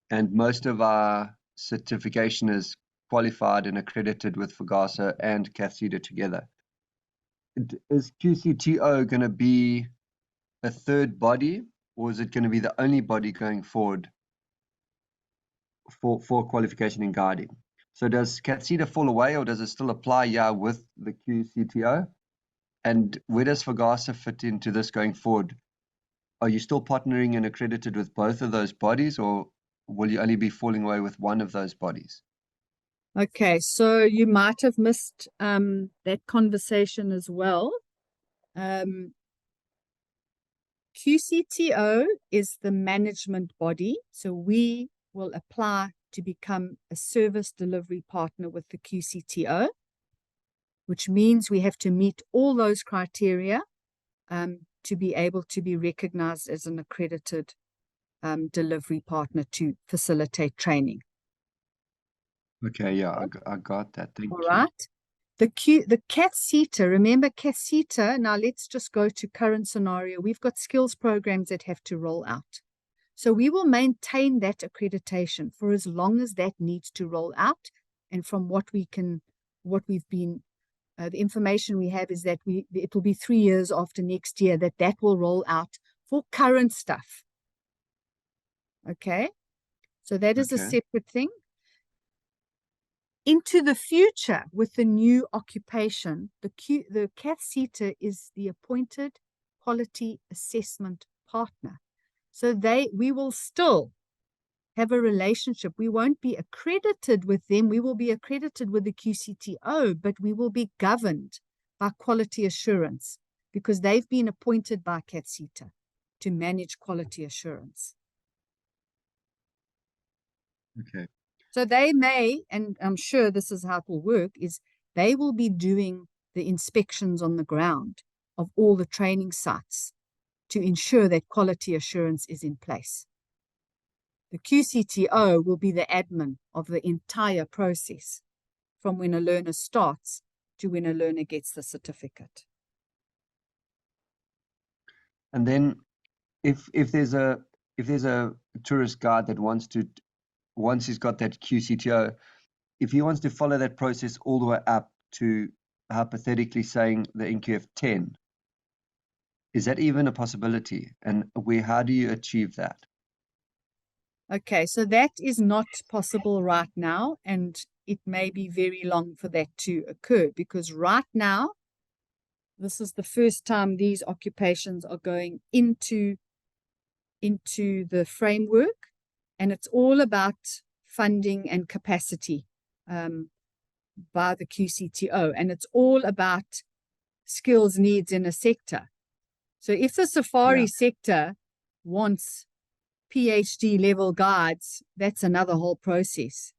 and most of our certification is qualified and accredited with FGASA and CATSETA together. Is QCTO going to be a third body, or is it going to be the only body going forward for qualification in guiding? So does CATSETA fall away, or does it still apply with the QCTO? And where does FGASA fit into this going forward? Are you still partnering and accredited with both of those bodies, or will you only be falling away with one of those bodies? Okay, so you might have missed that conversation as well. QCTO is the management body, so we will apply to become a service delivery partner with the QCTO, which means we have to meet all those criteria to be able to be recognized as an accredited delivery partner to facilitate training. Okay, yeah, I got that. Thank All you. right. The CATSETA, remember CATSETA, now let's just go to current scenario. We've got skills programs that have to roll out. So we will maintain that accreditation for as long as that needs to roll out. And from what we've been, the information we have is that it will be 3 years after next year that will roll out for current stuff. Okay. So that is a separate thing. Into the future with the new occupation, the CATSETA is the appointed quality assessment partner. So we will still have a relationship. We won't be accredited with them. We will be accredited with the QCTO, but we will be governed by quality assurance because they've been appointed by CATSETA to manage quality assurance. Okay. So they may, and I'm sure this is how it will work, is they will be doing the inspections on the ground of all the training sites to ensure that quality assurance is in place. The QCTO will be the admin of the entire process from when a learner starts to when a learner gets the certificate. And then if there's a tourist guide that once he's got that QCTO, if he wants to follow that process all the way up to hypothetically saying the NQF 10, is that even a possibility? And how do you achieve that? Okay, so that is not possible right now, and it may be very long for that to occur because right now, this is the first time these occupations are going into the framework, and it's all about funding and capacity by the QCTO, and it's all about skills needs in a sector. So if the safari sector wants PhD level guides, that's another whole process.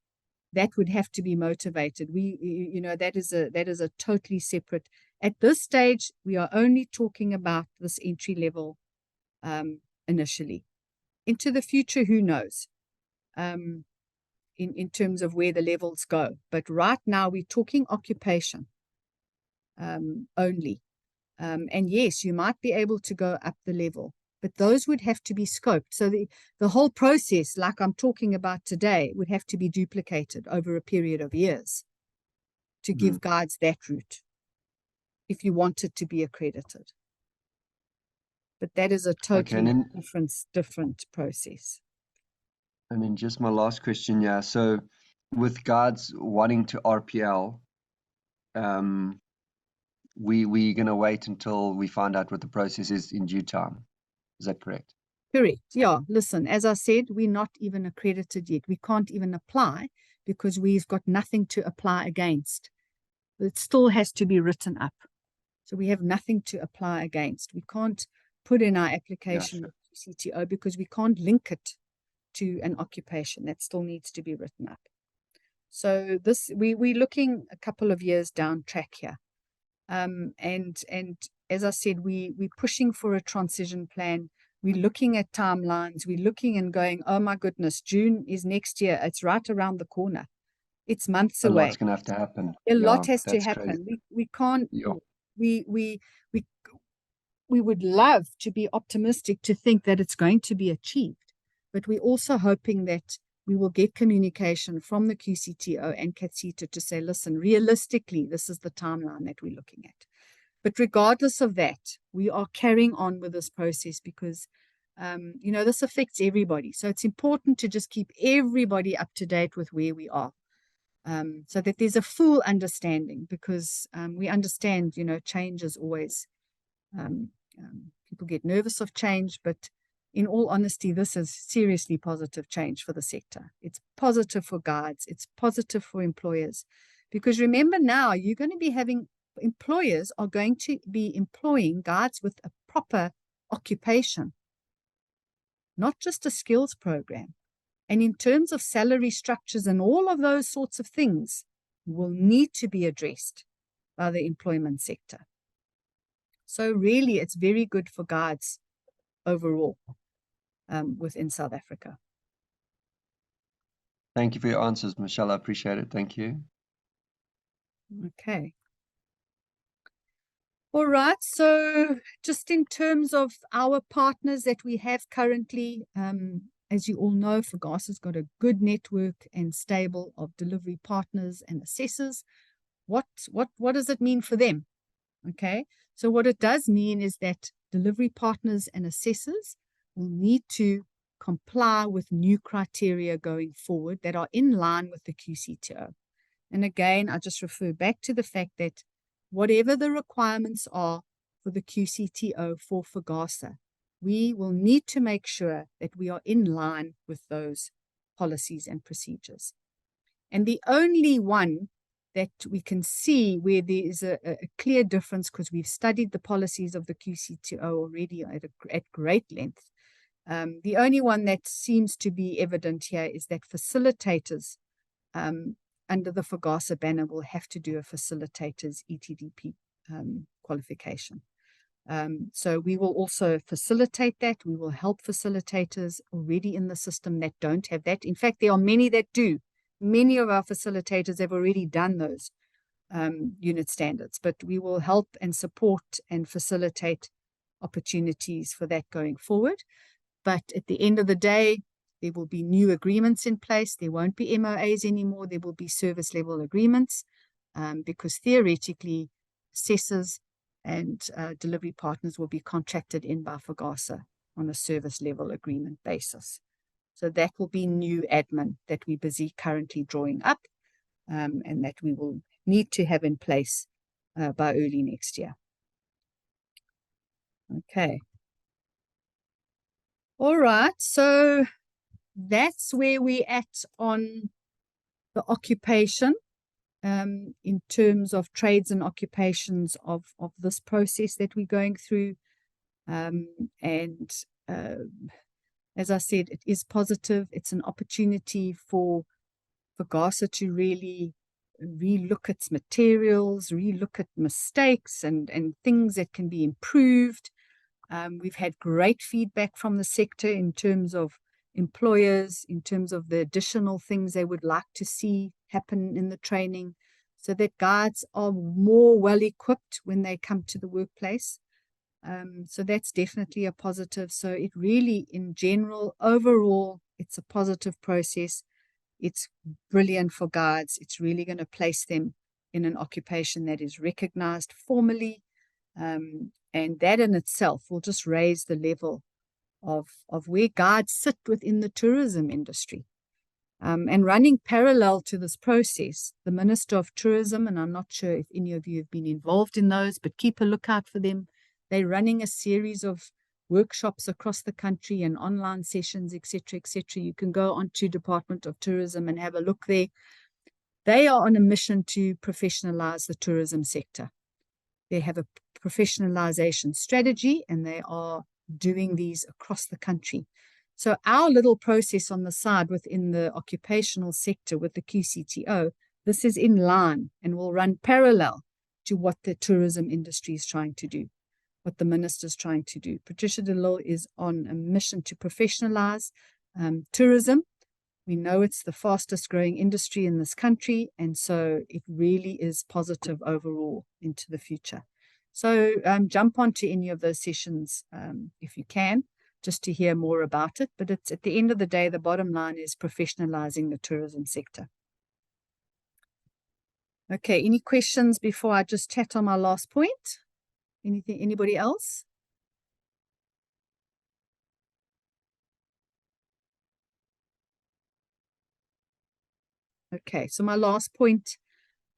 That would have to be motivated. That is a totally separate. At this stage, we are only talking about this entry level initially. Into the future, who knows? In terms of where the levels go. But right now, we're talking occupation only. And yes, you might be able to go up the level, but those would have to be scoped. So the whole process, like I'm talking about today, would have to be duplicated over a period of years to give guides that route if you want it to be accredited. But that is a totally different process. And then just my last question, so with guides wanting to RPL, we're going to wait until we find out what the process is in due time. Is that correct? Correct. Yeah. Listen, as I said, we're not even accredited yet. We can't even apply because we've got nothing to apply against. It still has to be written up. So we have nothing to apply against. We can't put in our application with CTO because we can't link it to an occupation. That still needs to be written up. So we're looking a couple of years down track here. And as I said, we're pushing for a transition plan. We're looking at timelines. We're looking and going, oh my goodness, June is next year. It's right around the corner. It's months away. A lot's going to have to happen. A lot has to happen. We can't, we would love to be optimistic to think that it's going to be achieved, but we're also hoping that we will get communication from the QCTO and CATSETA to say, listen, realistically, this is the timeline that we're looking at. But regardless of that, we are carrying on with this process because, this affects everybody. So it's important to just keep everybody up to date with where we are. so that there's a full understanding, because we understand, change is always, people get nervous of change, but in all honesty, this is seriously positive change for the sector. It's positive for guides. It's positive for employers, because remember now, you're going to be having, employers are going to be employing guides with a proper occupation, not just a skills program. And in terms of salary structures and all of those sorts of things will need to be addressed by the employment sector. So really, it's very good for guides overall within South Africa. Thank you for your answers, Michelle. I appreciate it. Thank you. Okay. All right. So just in terms of our partners that we have currently, as you all know, FGASA's got a good network and stable of delivery partners and assessors. What does it mean for them? Okay. So what it does mean is that delivery partners and assessors will need to comply with new criteria going forward that are in line with the QCTO. And again, I just refer back to the fact that whatever the requirements are for the QCTO for FGASA, we will need to make sure that we are in line with those policies and procedures. And the only one that we can see where there is a clear difference, because we've studied the policies of the QCTO already at great length, the only one that seems to be evident here is that facilitators under the FGASA banner will have to do a facilitator's ETDP qualification. So we will also facilitate that. We will help facilitators already in the system that don't have that. In fact, there are many that do. Many of our facilitators have already done those unit standards, but we will help and support and facilitate opportunities for that going forward. But at the end of the day, there will be new agreements in place. There won't be MOAs anymore. There will be service level agreements, because theoretically, assessors and delivery partners will be contracted in by FGASA on a service level agreement basis. So that will be new admin that we're busy currently drawing up, and that we will need to have in place by early next year. Okay. All right. So that's where we're at on the occupation in terms of trades and occupations of this process that we're going through. As I said, it is positive. It's an opportunity for FGASA to really relook its materials, relook at mistakes and things that can be improved. We've had great feedback from the sector in terms of employers, in terms of the additional things they would like to see happen in the training, so that guides are more well equipped when they come to the workplace. So that's definitely a positive. So it really, in general, overall, it's a positive process. It's brilliant for guides. It's really going to place them in an occupation that is recognized formally. And that in itself will just raise the level of where guides sit within the tourism industry. And running parallel to this process, the Minister of Tourism, and I'm not sure if any of you have been involved in those, but keep a lookout for them. They're running a series of workshops across the country and online sessions, etc., etc. You can go onto Department of Tourism and have a look there. They are on a mission to professionalize the tourism sector. They have a professionalization strategy, and they are doing these across the country. So our little process on the side within the occupational sector with the QCTO, this is in line and will run parallel to what the tourism industry is trying to do, what the minister's trying to do. Patricia de Lille is on a mission to professionalize tourism. We know it's the fastest growing industry in this country, and so it really is positive overall into the future. So jump onto any of those sessions if you can, just to hear more about it. But it's, at the end of the day, the bottom line is professionalizing the tourism sector. Okay, any questions before I just chat on my last point? Anything, anybody else? Okay, so my last point,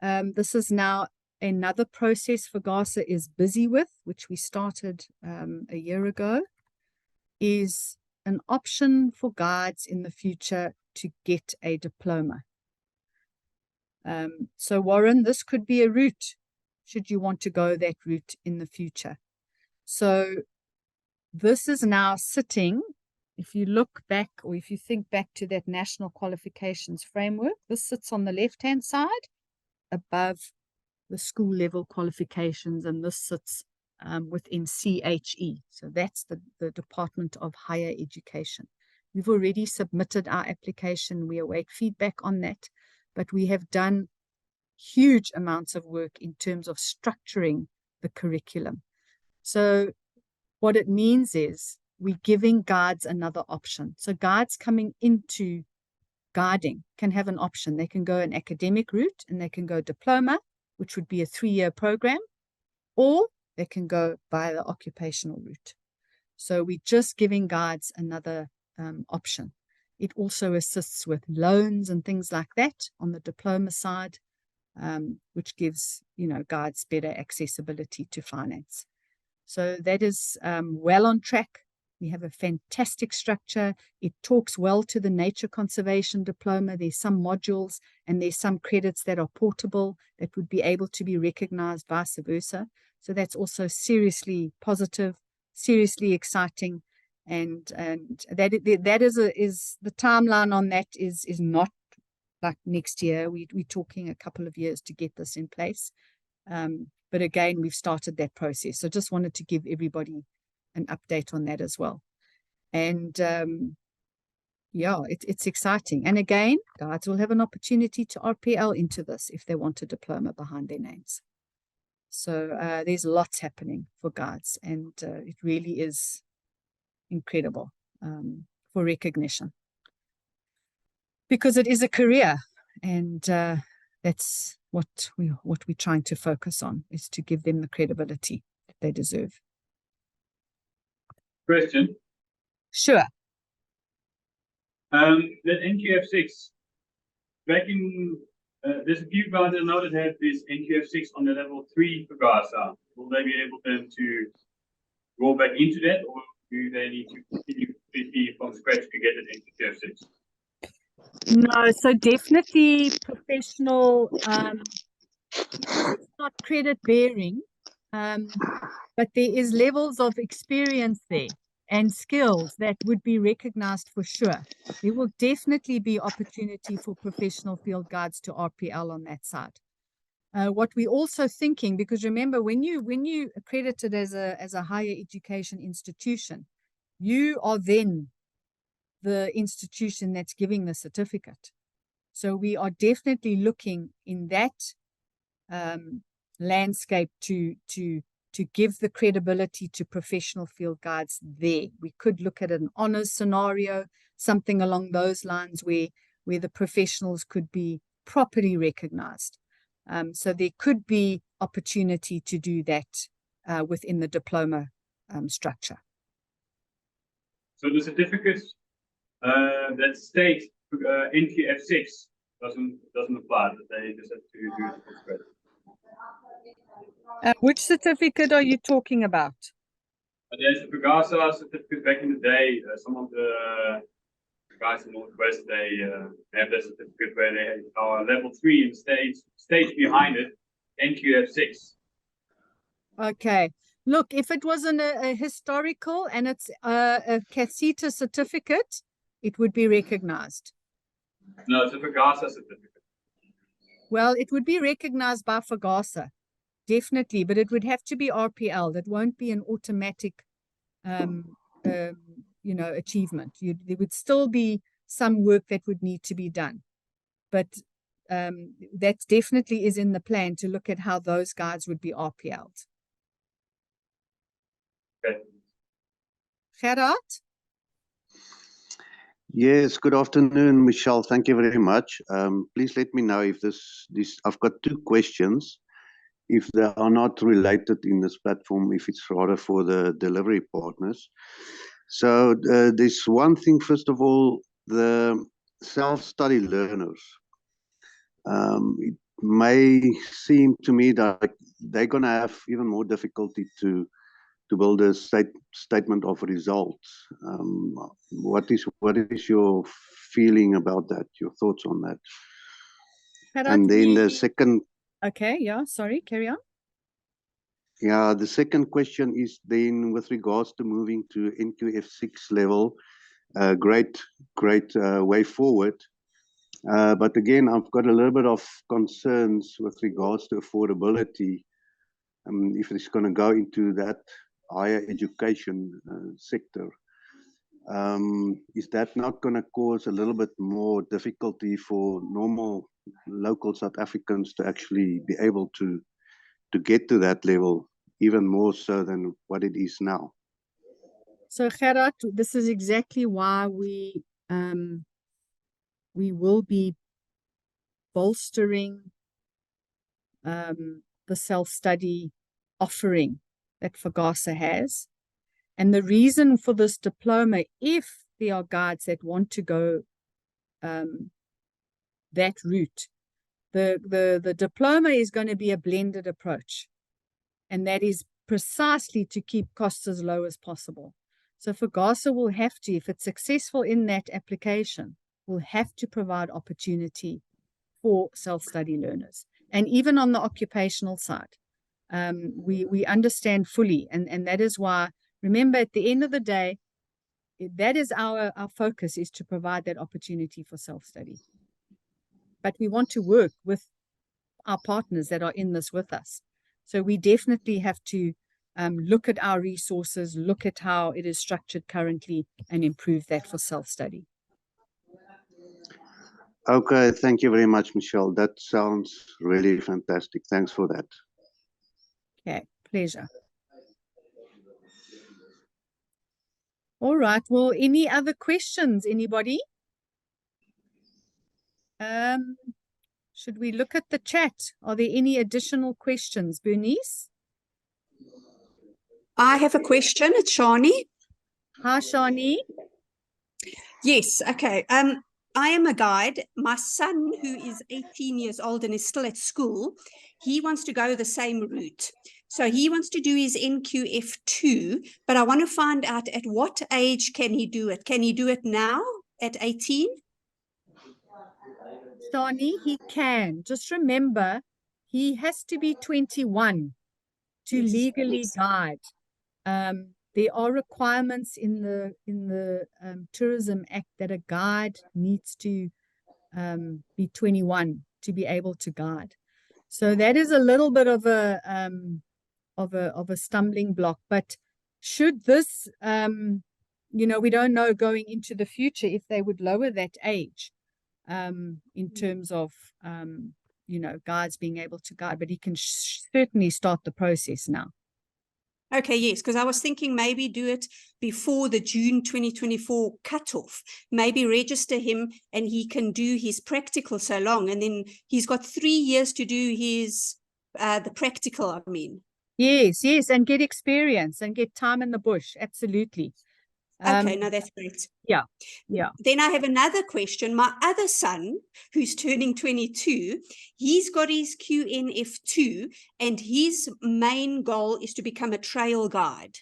this is now another process FGASA is busy with, which we started a year ago, is an option for guides in the future to get a diploma. So Warren, this could be a route, should you want to go that route in the future. So this is now sitting, if you look back or if you think back to that national qualifications framework, this sits on the left-hand side above the school level qualifications, and this sits within CHE. So that's the Department of Higher Education. We've already submitted our application. We await feedback on that, but we have done huge amounts of work in terms of structuring the curriculum. So what it means is we're giving guides another option. So guides coming into guiding can have an option. They can go an academic route and they can go diploma, which would be a 3-year program, or they can go by the occupational route. So we're just giving guides another option. It also assists with loans and things like that on the diploma side, which gives, guides better accessibility to finance. So that is well on track. We have a fantastic structure. It talks well to the nature conservation diploma. There's some modules and there's some credits that are portable that would be able to be recognized vice versa. So that's also seriously positive, seriously exciting. And that is the timeline on that is not like next year. We're talking a couple of years to get this in place. But again, we've started that process. So just wanted to give everybody an update on that as well. And yeah, it's exciting. And again, guides will have an opportunity to RPL into this if they want a diploma behind their names. So there's lots happening for guides, and it really is incredible for recognition, because it is a career, and that's what we're trying to focus on, is to give them the credibility that they deserve. Question. Sure. The NQF6, back in, there's a few guys I know that have this NQF6 on the level 3 FGASA. Will they be able to go back into that, or do they need to continue completely from scratch to get an NQF6? No, so definitely professional, because it's not credit bearing, but there is levels of experience there and skills that would be recognized for sure. There will definitely be opportunity for professional field guides to RPL on that side. What we're also thinking, because remember, when you accredited as a higher education institution, you are then the institution that's giving the certificate. So we are definitely looking in that landscape to give the credibility to professional field guides there. We could look at an honors scenario, something along those lines where the professionals could be properly recognized. So there could be opportunity to do that within the diploma structure. So the certificates that state NQF6 doesn't apply. They just have to do it from scratch. Which certificate are you talking about? There's the FGASA certificate back in the day. Some of the guys in Northwest, they have that certificate where they are level 3 and stage behind it, NQF6. Okay. Look, if it was a historical and it's a FGASA certificate, it would be recognized. No, it's a FGASA certificate. Well, it would be recognized by FGASA, definitely, but it would have to be RPL. That won't be an automatic, achievement. There would still be some work that would need to be done, but that definitely is in the plan to look at how those guides would be RPL'd. Okay. Gerard? Yes, good afternoon, Michelle. Thank you very much. Please let me know if this I've got 2 questions. If they are not related in this platform, if it's rather for the delivery partners. So there's one thing, first of all, the self-study learners. It may seem to me that they're going to have even more difficulty to build a statement of results. What is your feeling about that? Your thoughts on that? And then the second. Okay, yeah, sorry, carry on. Yeah, the second question is then with regards to moving to NQF6 level. Great way forward. But again, I've got a little bit of concerns with regards to affordability. If it's going to go into that higher education sector, is that not going to cause a little bit more difficulty for normal local South Africans to actually be able to get to that level, even more so than what it is now? So Gerard, this is exactly why we will be bolstering the self-study offering that FGASA has. And the reason for this diploma, if there are guides that want to go that route, the diploma is going to be a blended approach. And that is precisely to keep costs as low as possible. So FGASA will have to, if it's successful in that application, will have to provide opportunity for self-study learners. And even on the occupational side, we understand fully. And that is why, remember, at the end of the day, that is our focus, is to provide that opportunity for self-study. But we want to work with our partners that are in this with us. So we definitely have to look at our resources, look at how it is structured currently, and improve that for self-study. Okay, thank you very much, Michelle. That sounds really fantastic. Thanks for that. Okay, pleasure. All right, well, any other questions, anybody? Should we look at the chat? Are there any additional questions? Bernice? I have a question. It's Shani. Hi, Shani. Yes, okay. I am a guide. My son, who is 18 years old and is still at school, he wants to go the same route. So he wants to do his NQF2, but I want to find out at what age can he do it? Can he do it now at 18? Shani, he can. Just remember, he has to be 21 to legally guide. There are requirements in the Tourism Act that a guide needs to be 21 to be able to guide. So that is a little bit of a stumbling block. But should this, you know, we don't know going into the future if they would lower that age in terms of you know, guides being able to guide. But he can certainly start the process now. Okay, yes, because I was thinking maybe do it before the June 2024 cutoff. Maybe register him and he can do his practical so long. And then he's got 3 years to do his, the practical, I mean. Yes, yes, and get experience and get time in the bush. Absolutely. Okay, no, that's great. Yeah, yeah. Then I have another question. My other son, who's turning 22, he's got his QNF2, and his main goal is to become a trail guide.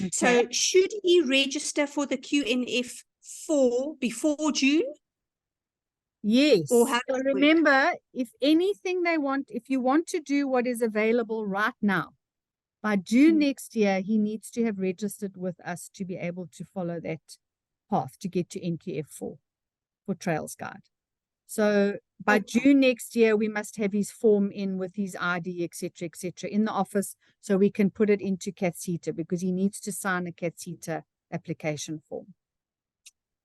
Okay. So should he register for the QNF4 before June? Yes. Or how so remember, if anything they want, if you want to do what is available right now, by June next year, he needs to have registered with us to be able to follow that path to get to NQF4 for Trails Guide. So by June next year, we must have his form in with his ID, etc., in the office, so we can put it into CATSETA, because he needs to sign a CATSETA application form.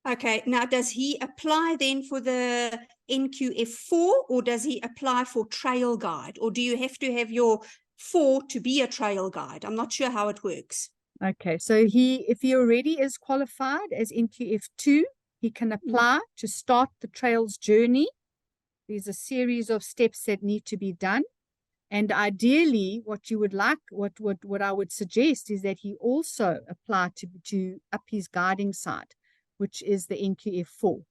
Okay, now does he apply then for the NQF4, or does he apply for Trail Guide, or do you have to have your 4 to be a trail guide? I'm not sure how it works. Okay, so if he already is qualified as NQF2, he can apply to start the trails journey. There's a series of steps that need to be done. And ideally, what you would like, what I would suggest is that he also apply to up his guiding side, which is the NQF4.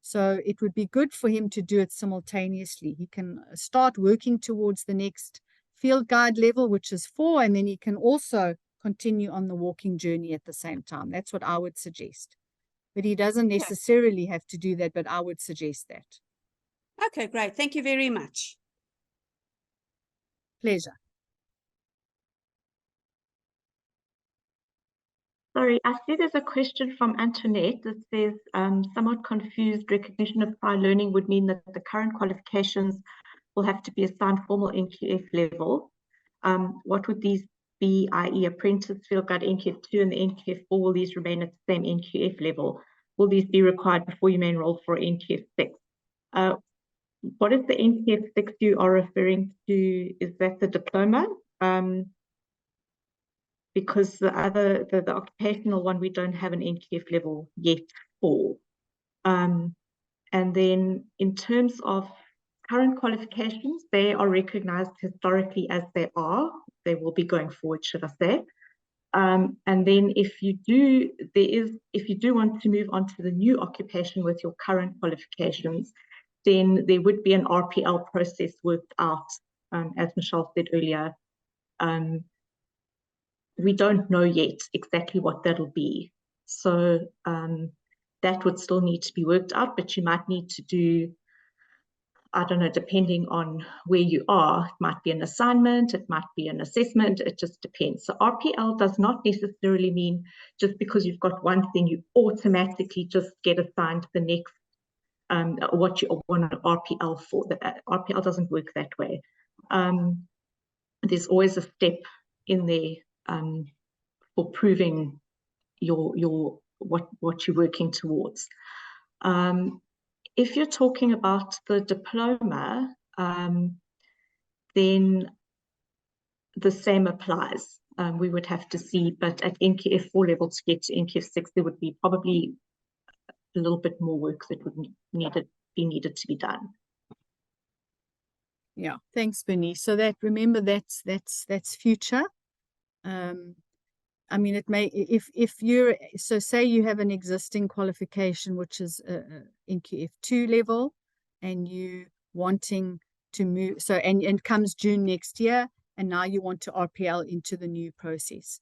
So it would be good for him to do it simultaneously. He can start working towards the next field guide level, which is 4, and then he can also continue on the walking journey at the same time. That's what I would suggest. But he doesn't necessarily have to do that, but I would suggest that. Okay, great. Thank you very much. Pleasure. Sorry, I see there's a question from Antoinette that says, somewhat confused, recognition of prior learning would mean that the current qualifications will have to be assigned formal NQF level. What would these be, i.e. apprentice, field guide, NQF2 and the NQF4, will these remain at the same NQF level? Will these be required before you may enroll for NQF6? What is the NQF6 you are referring to? Is that the diploma? Because the occupational one, we don't have an NQF level yet for. And then in terms of current qualifications, they are recognized historically as they are. They will be going forward, should I say. And then if you do want to move on to the new occupation with your current qualifications, then there would be an RPL process worked out, as Michelle said earlier. We don't know yet exactly what that'll be. So that would still need to be worked out, but you might need to do, I don't know, depending on where you are, it might be an assignment, it might be an assessment, it just depends. So RPL does not necessarily mean just because you've got one thing, you automatically just get assigned the next, what you want an RPL for. The RPL doesn't work that way. There's always a step in there for proving what you're working towards. If you're talking about the diploma, then the same applies. We would have to see, but at NQF4 level to get to NQF6, there would be probably a little bit more work that would be needed to be done. Yeah, thanks, Bernice. So that, remember, that's future. I mean, it may, if you're, so say you have an existing qualification, which is NQF2 level, and you wanting to move, so, and comes June next year, and now you want to RPL into the new process.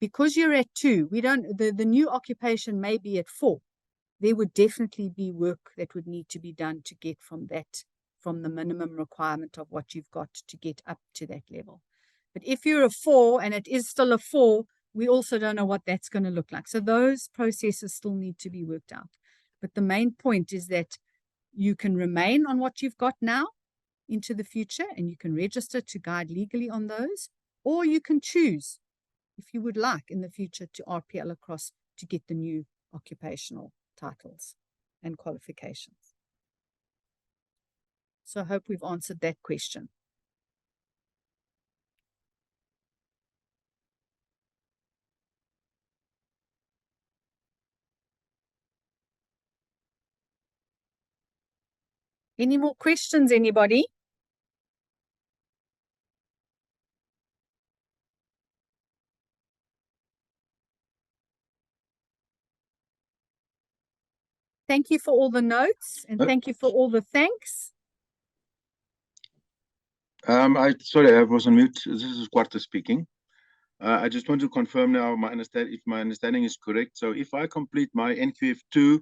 Because you're at 2, we don't, the new occupation may be at 4. There would definitely be work that would need to be done to get from the minimum requirement of what you've got to get up to that level. But if you're a 4 and it is still a 4, we also don't know what that's going to look like. So those processes still need to be worked out. But the main point is that you can remain on what you've got now into the future, and you can register to guide legally on those, or you can choose, if you would like in the future, to RPL across to get the new occupational titles and qualifications. So I hope we've answered that question. Any more questions, anybody? Thank you for all the notes, and thank you for all the thanks. Sorry, I was on mute. This is Quarta speaking. I just want to confirm now if my understanding is correct. So if I complete my NQF2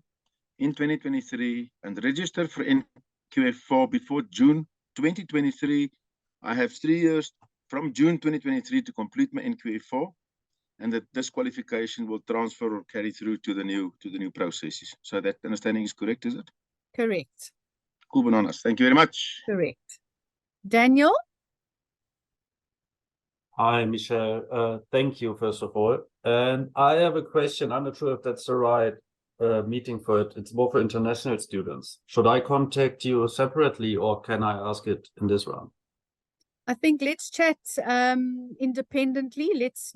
in 2023 and register for NQF4 before June 2023, I have 3 years from June 2023 to complete my NQF4, and that this qualification will transfer or carry through to the new processes. So that understanding is correct, is it? Correct. Cool bananas. Thank you very much. Correct. Daniel? Hi, Michelle. Thank you, first of all. And I have a question. I'm not sure if that's the right meeting for it. It's more for international students. Should I contact you separately, or can I ask it in this round? I think let's chat independently. Let's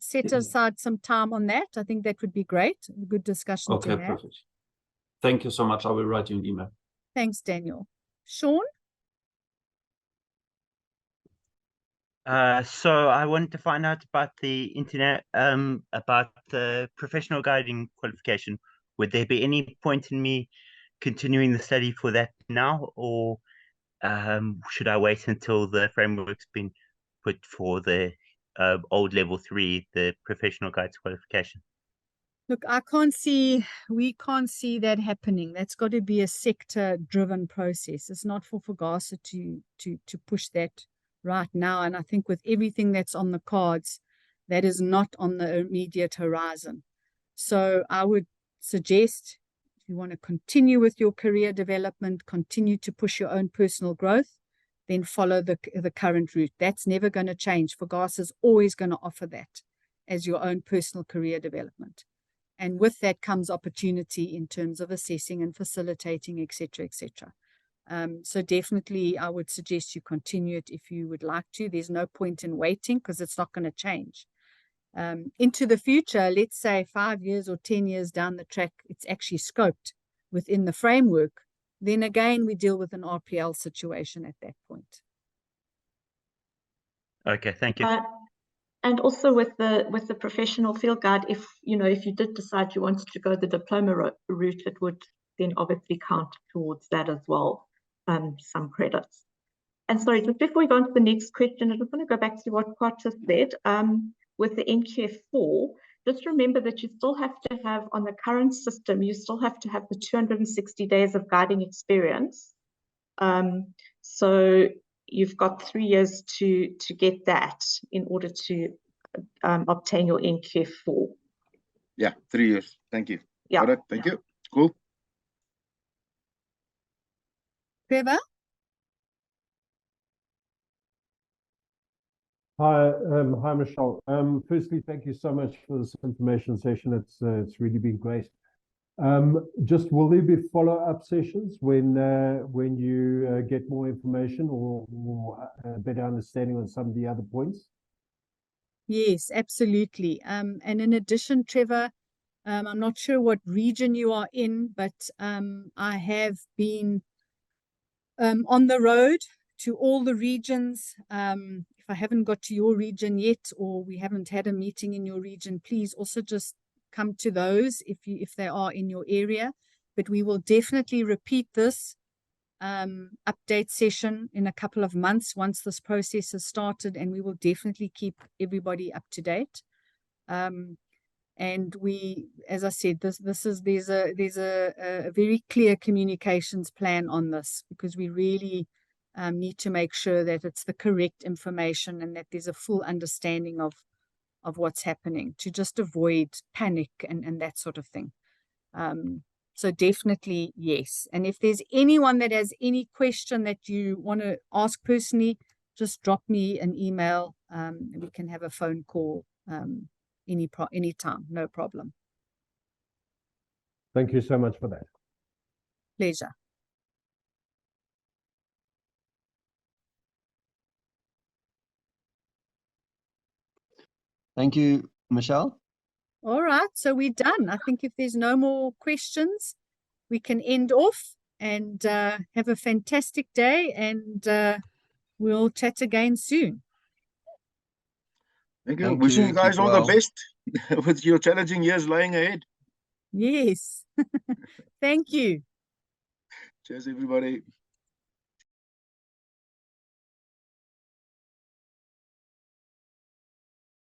set aside some time on that. I think that would be great. A good discussion to have. Okay, perfect. Thank you so much. I will write you an email. Thanks, Daniel. Sean? So I wanted to find out about the internet, about the professional guiding qualification. Would there be any point in me continuing the study for that now, or should I wait until the framework's been put for the old level 3, the professional guides qualification? Look, we can't see that happening. That's got to be a sector-driven process. It's not for FGASA to push that right now. And I think with everything that's on the cards, that is not on the immediate horizon. So I would suggest, if you want to continue with your career development, continue to push your own personal growth, then follow the current route. That's never going to change. FGASA is always going to offer that as your own personal career development. And with that comes opportunity in terms of assessing and facilitating, etc., etc. So definitely, I would suggest you continue it if you would like to. There's no point in waiting because it's not going to change. Into the future, let's say 5 years or 10 years down the track, it's actually scoped within the framework. Then again, we deal with an RPL situation at that point. Okay, thank you. And also with the professional field guide, if you did decide you wanted to go the diploma route, it would then obviously count towards that as well, some credits. And sorry, just before we go on to the next question, I just want to go back to what Quartus said. With the NQF4, just remember that you still have to have, on the current system, you still have to have the 260 days of guiding experience. So you've got 3 years to get that in order to obtain your NQF4. Yeah, 3 years. Thank you. Yeah. Got it. Thank you. Cool. Trevor? Hi, Michelle. Firstly, thank you so much for this information session. It's really been great. Just will there be follow-up sessions when you get more information or a better understanding on some of the other points? Yes, absolutely. And in addition, Trevor, I'm not sure what region you are in, but I have been on the road to all the regions. If I haven't got to your region yet, or we haven't had a meeting in your region, please also just come to those if they are in your area. But we will definitely repeat this update session in a couple of months once this process has started, and we will definitely keep everybody up to date. And we, as I said, there's a very clear communications plan on this, because we really need to make sure that it's the correct information and that there's a full understanding of what's happening, to just avoid panic and that sort of thing. So definitely, yes. And if there's anyone that has any question that you want to ask personally, just drop me an email. We can have a phone call anytime, no problem. Thank you so much for that. Pleasure. Thank you, Michelle. All right, so we're done. I think if there's no more questions, we can end off and have a fantastic day, and we'll chat again soon. Thank you. Thank Wishing you. you guys Keep all well. the best with your challenging years lying ahead. Yes. Thank you. Cheers, everybody.